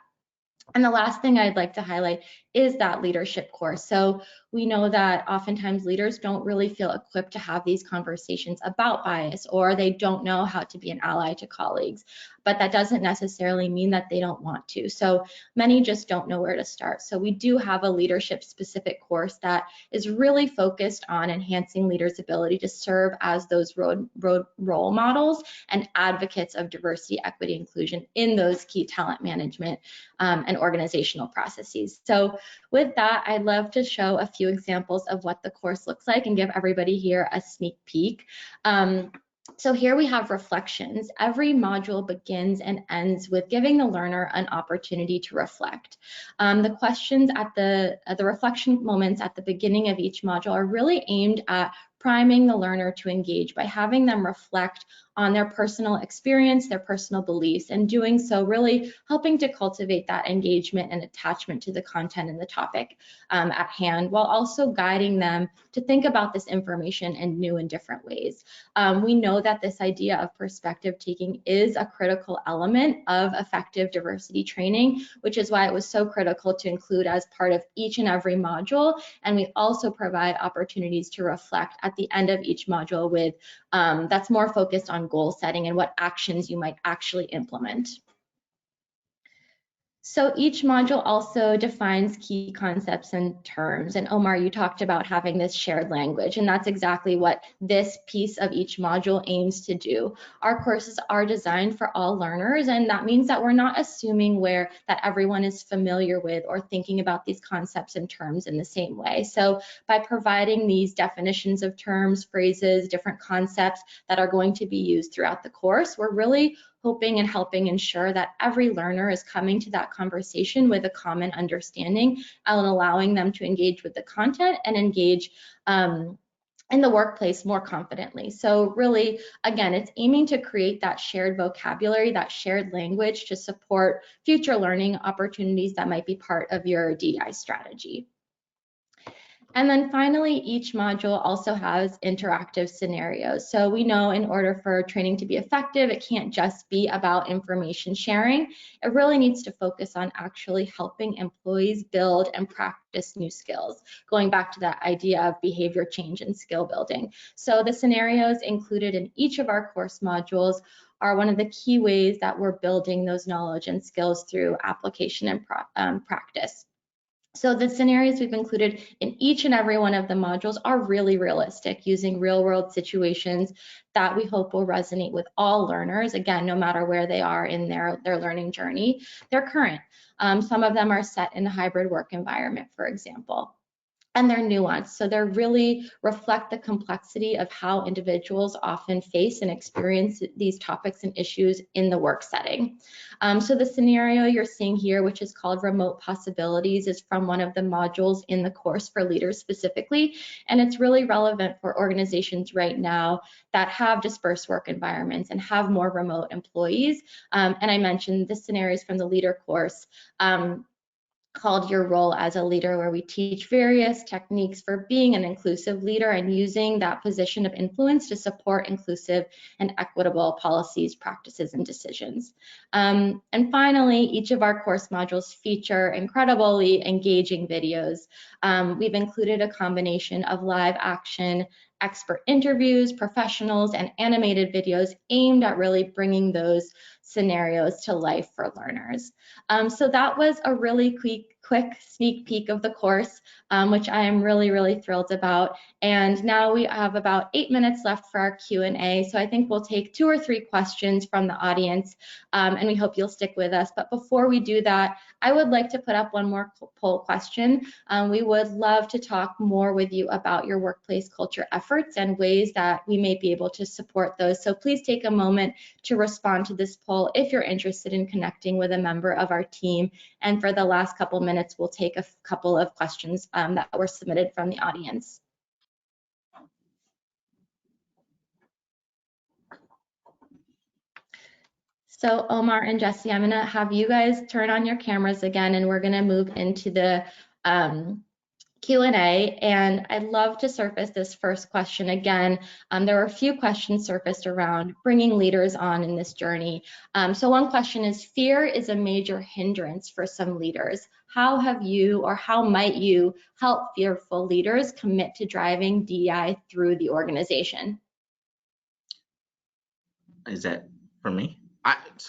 And the last thing I'd like to highlight is that leadership course. So we know that oftentimes leaders don't really feel equipped to have these conversations about bias, or they don't know how to be an ally to colleagues, but that doesn't necessarily mean that they don't want to. So many just don't know where to start. So we do have a leadership specific course that is really focused on enhancing leaders' ability to serve as those role models and advocates of diversity, equity, inclusion in those key talent management and organizational processes. So with that, I'd love to show a few examples of what the course looks like and give everybody here a sneak peek. So here we have reflections. Every module begins and ends with giving the learner an opportunity to reflect. The questions at the reflection moments at the beginning of each module are really aimed at priming the learner to engage by having them reflect on their personal experience, their personal beliefs, and doing so really helping to cultivate that engagement and attachment to the content and the topic at hand, while also guiding them to think about this information in new and different ways. We know that this idea of perspective taking is a critical element of effective diversity training, which is why it was so critical to include as part of each and every module. And we also provide opportunities to reflect at the end of each module with that's more focused on goal setting and what actions you might actually implement. So each module also defines key concepts and terms. And Omar, you talked about having this shared language, and that's exactly what this piece of each module aims to do. Our courses are designed for all learners, and that means that we're not assuming that everyone is familiar with or thinking about these concepts and terms in the same way. So by providing these definitions of terms, phrases, different concepts that are going to be used throughout the course, we're really hoping and helping ensure that every learner is coming to that conversation with a common understanding and allowing them to engage with the content and engage in the workplace more confidently. So really, again, it's aiming to create that shared vocabulary, that shared language to support future learning opportunities that might be part of your DEI strategy. And then finally, each module also has interactive scenarios. So we know in order for training to be effective, it can't just be about information sharing. It really needs to focus on actually helping employees build and practice new skills, going back to that idea of behavior change and skill building. So the scenarios included in each of our course modules are one of the key ways that we're building those knowledge and skills through application and practice. So the scenarios we've included in each and every one of the modules are really realistic, using real world situations that we hope will resonate with all learners, again, no matter where they are in their learning journey. They're current. Some of them are set in a hybrid work environment, for example. And they're nuanced, so they really reflect the complexity of how individuals often face and experience these topics and issues in the work setting. So the scenario you're seeing here, which is called Remote Possibilities, is from one of the modules in the course for leaders specifically, and it's really relevant for organizations right now that have dispersed work environments and have more remote employees. And I mentioned the scenarios from the leader course. Called Your Role as a Leader, where we teach various techniques for being an inclusive leader and using that position of influence to support inclusive and equitable policies, practices, and decisions. And finally, each of our course modules feature incredibly engaging videos. We've included a combination of live action, expert interviews, professionals, and animated videos aimed at really bringing those scenarios to life for learners. So that was a really quick sneak peek of the course, which I am really thrilled about. And now we have about 8 minutes left for our Q&A. So I think we'll take 2 or 3 questions from the audience, and we hope you'll stick with us. But before we do that, I would like to put up one more poll question. We would love to talk more with you about your workplace culture efforts and ways that we may be able to support those. So please take a moment to respond to this poll if you're interested in connecting with a member of our team. And for the last couple minutes, we'll take a couple of questions that were submitted from the audience. So Omar and Jesse, I'm gonna have you guys turn on your cameras again, and we're gonna move into the Q&A, and I'd love to surface this first question again. There were a few questions surfaced around bringing leaders on in this journey. So one question is, fear is a major hindrance for some leaders. How have you, or how might you help fearful leaders commit to driving DEI through the organization? Is that for me?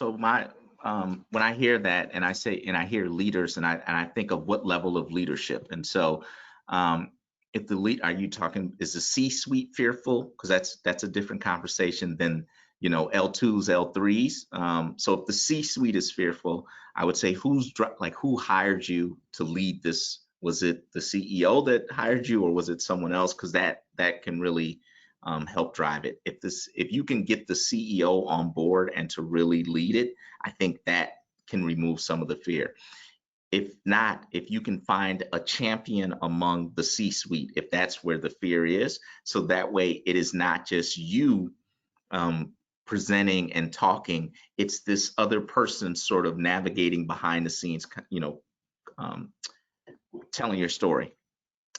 When I hear that, and I hear leaders, and I think of what level of leadership, and so if the lead, are you talking, is the C-suite fearful? Because that's a different conversation than, you know, L2s, L3s. So if the C-suite is fearful, I would say who hired you to lead this? Was it the CEO that hired you, or was it someone else? Because that can really help drive it. If you can get the CEO on board and to really lead it, I think that can remove some of the fear. If not, if you can find a champion among the C-suite, if that's where the fear is, so that way it is not just you presenting and talking. It's this other person sort of navigating behind the scenes, telling your story.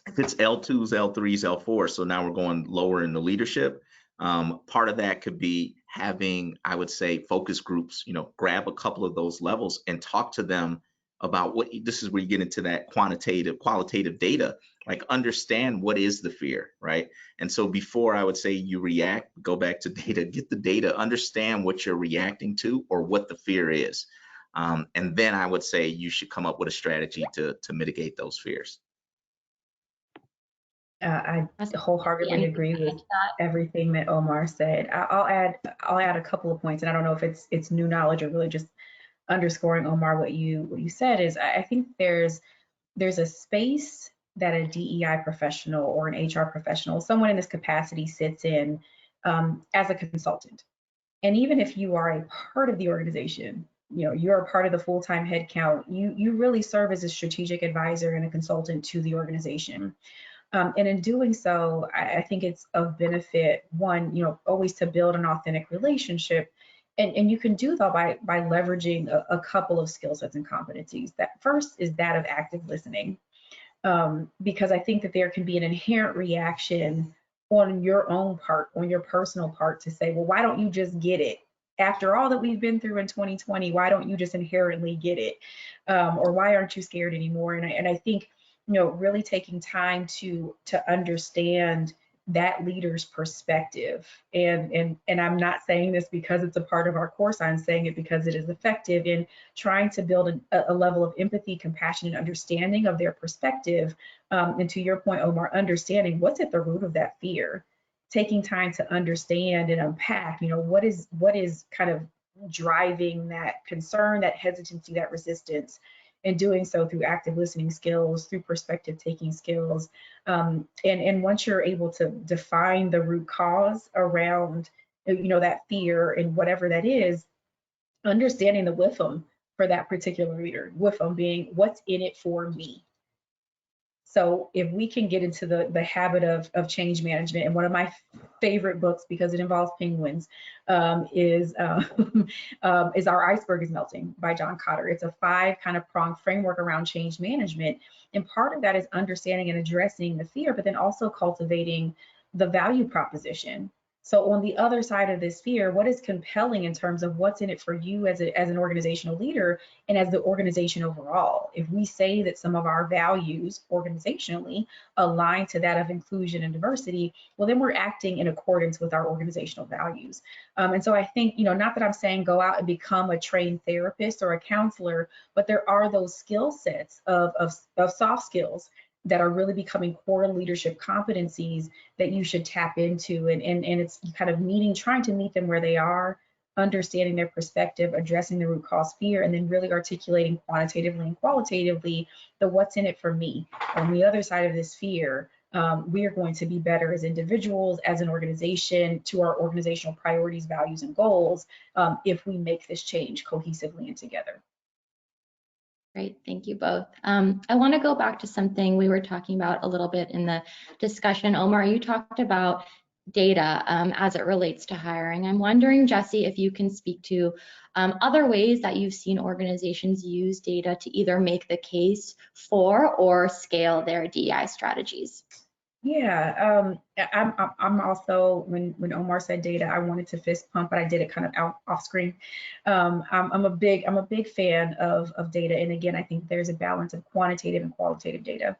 If it's L2s, L3s, L4s, so now we're going lower in the leadership. Part of that could be having, I would say, focus groups, grab a couple of those levels and talk to them about this is where you get into that qualitative data, like understand what is the fear, right? And so before I would say you react, go back to data, get the data, understand what you're reacting to or what the fear is. And then I would say you should come up with a strategy to mitigate those fears. I wholeheartedly agree with everything that Omar said. I'll add a couple of points, and I don't know if it's new knowledge or really just underscoring, Omar, what you said is I think there's a space that a DEI professional or an HR professional, someone in this capacity, sits in as a consultant. And even if you are a part of the organization, you're a part of the full-time headcount, you really serve as a strategic advisor and a consultant to the organization. And in doing so, I think it's of benefit, one, always to build an authentic relationship. And you can do that by leveraging a couple of skill sets and competencies. That first is that of active listening, because I think that there can be an inherent reaction on your own part, on your personal part, to say, well, why don't you just get it? After all that we've been through in 2020, why don't you just inherently get it? Or why aren't you scared anymore? And I think, really taking time to understand that leader's perspective. And I'm not saying this because it's a part of our course, I'm saying it because it is effective in trying to build a level of empathy, compassion, and understanding of their perspective. And to your point, Omar, understanding what's at the root of that fear, taking time to understand and unpack, what is kind of driving that concern, that hesitancy, that resistance, and doing so through active listening skills, through perspective taking skills. And once you're able to define the root cause around, that fear and whatever that is, understanding the WIFM for that particular leader, WIFM being what's in it for me. So if we can get into the habit of change management, and one of my favorite books, because it involves penguins, is Our Iceberg is Melting by John Cotter. It's a 5 kind of pronged framework around change management. And part of that is understanding and addressing the fear, but then also cultivating the value proposition. So on the other side of this fear, what is compelling in terms of what's in it for you as an organizational leader and as the organization overall? If we say that some of our values organizationally align to that of inclusion and diversity, well, then we're acting in accordance with our organizational values. And so I think, not that I'm saying go out and become a trained therapist or a counselor, but there are those skill sets of soft skills that are really becoming core leadership competencies that you should tap into. And it's kind of trying to meet them where they are, understanding their perspective, addressing the root cause fear, and then really articulating quantitatively and qualitatively the what's in it for me. On the other side of this fear, we are going to be better as individuals, as an organization, to our organizational priorities, values, and goals, if we make this change cohesively and together. Great, thank you both. I want to go back to something we were talking about a little bit in the discussion. Omar, you talked about data as it relates to hiring. I'm wondering, Jesse, if you can speak to other ways that you've seen organizations use data to either make the case for or scale their DEI strategies. Yeah, I'm also, when Omar said data, I wanted to fist pump, but I did it kind of off screen. I'm a big fan of data, and again, I think there's a balance of quantitative and qualitative data.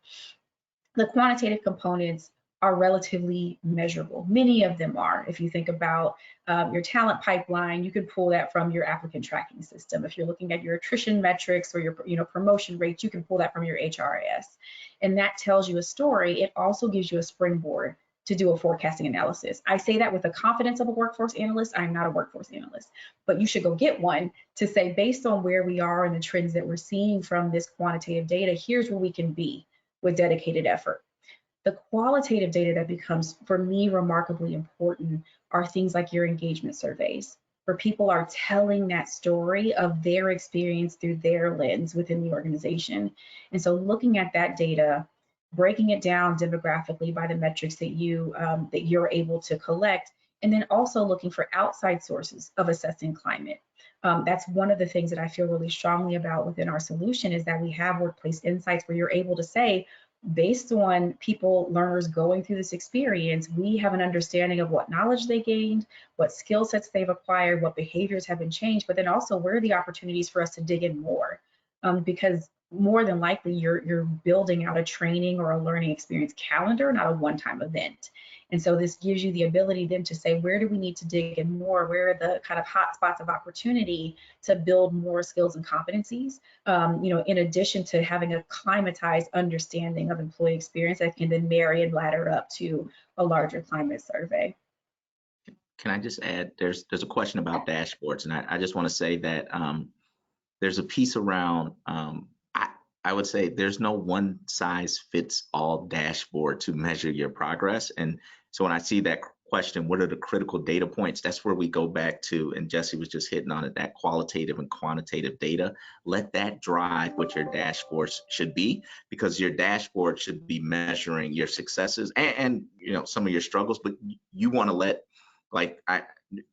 The quantitative components are relatively measurable. Many of them are. If you think about your talent pipeline, you could pull that from your applicant tracking system. If you're looking at your attrition metrics or your promotion rates, you can pull that from your HRIS. And that tells you a story. It also gives you a springboard to do a forecasting analysis. I say that with the confidence of a workforce analyst. I'm not a workforce analyst, but you should go get one to say, based on where we are and the trends that we're seeing from this quantitative data, here's where we can be with dedicated effort. The qualitative data that becomes, for me, remarkably important are things like your engagement surveys, where people are telling that story of their experience through their lens within the organization. And so looking at that data, breaking it down demographically by the metrics that you're able to collect, and then also looking for outside sources of assessing climate. That's one of the things that I feel really strongly about within our solution, is that we have workplace insights where you're able to say, based on people, learners going through this experience, we have an understanding of what knowledge they gained, what skill sets they've acquired, what behaviors have been changed, but then also where are the opportunities for us to dig in more? Because more than likely you're building out a training or a learning experience calendar, not a one-time event. And so this gives you the ability then to say, where do we need to dig in more? Where are the kind of hot spots of opportunity to build more skills and competencies? In addition to having a climatized understanding of employee experience that can then marry and ladder up to a larger climate survey. Can I just add, there's a question about dashboards, and I just want to say that there's a piece around, I would say there's no one size fits all dashboard to measure your progress. And so when I see that question, what are the critical data points? That's where we go back to, and Jesse was just hitting on it, that qualitative and quantitative data. Let that drive what your dashboards should be, because your dashboard should be measuring your successes and some of your struggles, but you want to let,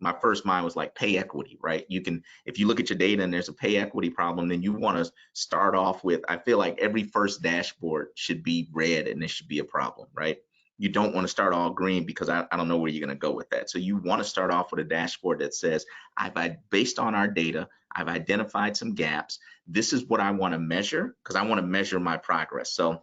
my first mind was like pay equity, right? You can, if you look at your data and there's a pay equity problem, then you want to start off with, I feel like every first dashboard should be red and there should be a problem, right? You don't want to start all green, because I don't know where you're going to go with that. So you want to start off with a dashboard that says, based on our data, I've identified some gaps. This is what I want to measure, because I want to measure my progress. So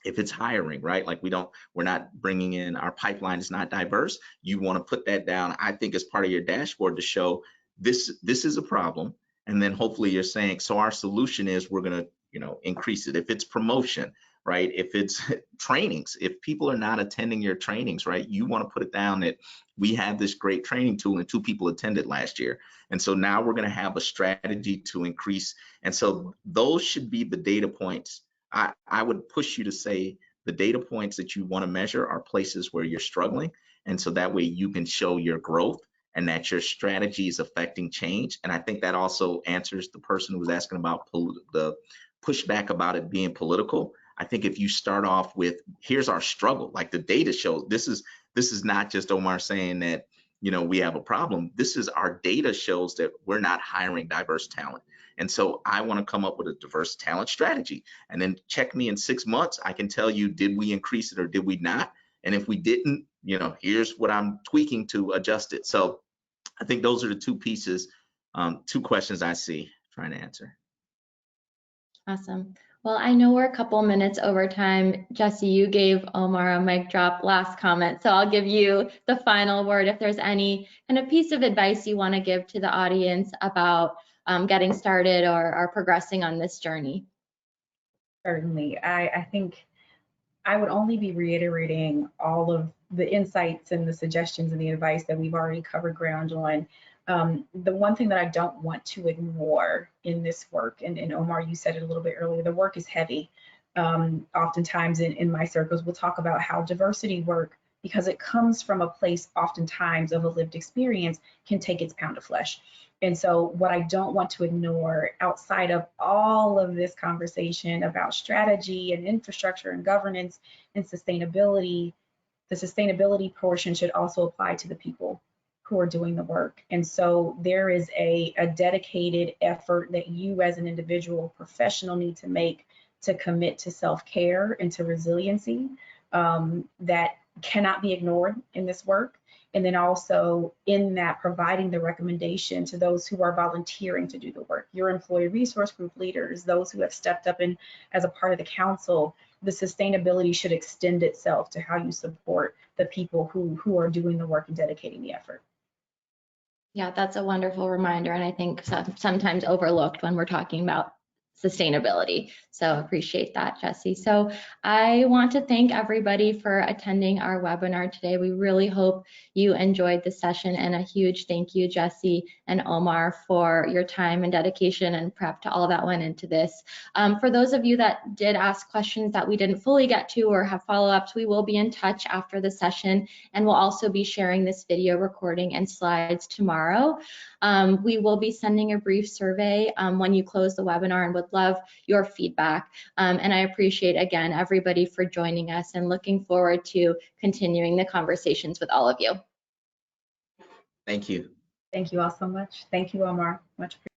if it's hiring, right? Like we're not bringing in, our pipeline is not diverse. You want to put that down, I think, as part of your dashboard to show this is a problem. And then hopefully you're saying, so our solution is we're going to, increase it. If it's promotion, right? If it's trainings, if people are not attending your trainings, right? You want to put it down that we have this great training tool and 2 people attended last year. And so now we're going to have a strategy to increase. And so those should be the data points. I would push you to say the data points that you want to measure are places where you're struggling. And so that way you can show your growth and that your strategy is affecting change. And I think that also answers the person who was asking about the pushback about it being political. I think if you start off with, here's our struggle, like the data shows, this is not just Omar saying that, we have a problem. This is our data shows that we're not hiring diverse talent. And so I want to come up with a diverse talent strategy, and then check me in 6 months. I can tell you, did we increase it or did we not? And if we didn't, here's what I'm tweaking to adjust it. So I think those are the 2 pieces, 2 questions I see trying to answer. Awesome. Well, I know we're a couple minutes over time. Jesse, you gave Omar a mic drop last comment, so I'll give you the final word if there's any kind of piece of advice you want to give to the audience about getting started or progressing on this journey. Certainly. I think I would only be reiterating all of the insights and the suggestions and the advice that we've already covered ground on. The one thing that I don't want to ignore in this work, and Omar, you said it a little bit earlier, the work is heavy. Oftentimes in my circles, we'll talk about how diversity work, because it comes from a place oftentimes of a lived experience, can take its pound of flesh. And so what I don't want to ignore outside of all of this conversation about strategy and infrastructure and governance and sustainability, the sustainability portion should also apply to the people who are doing the work. And so there is a dedicated effort that you as an individual professional need to make to commit to self-care and to resiliency that cannot be ignored in this work. And then also in that, providing the recommendation to those who are volunteering to do the work, your employee resource group leaders, those who have stepped up in as a part of the council. The sustainability should extend itself to how you support the people who are doing the work and dedicating the effort. Yeah, that's a wonderful reminder, and I think sometimes overlooked when we're talking about sustainability. So appreciate that, Jesse. So I want to thank everybody for attending our webinar today. We really hope you enjoyed the session, and a huge thank you, Jesse and Omar, for your time and dedication and prep to all that went into this. For those of you that did ask questions that we didn't fully get to or have follow-ups, we will be in touch after the session, and we'll also be sharing this video recording and slides tomorrow. We will be sending a brief survey when you close the webinar, and would love your feedback. And I appreciate, again, everybody for joining us, and looking forward to continuing the conversations with all of you. Thank you. Thank you all so much. Thank you, Omar. Much appreciated.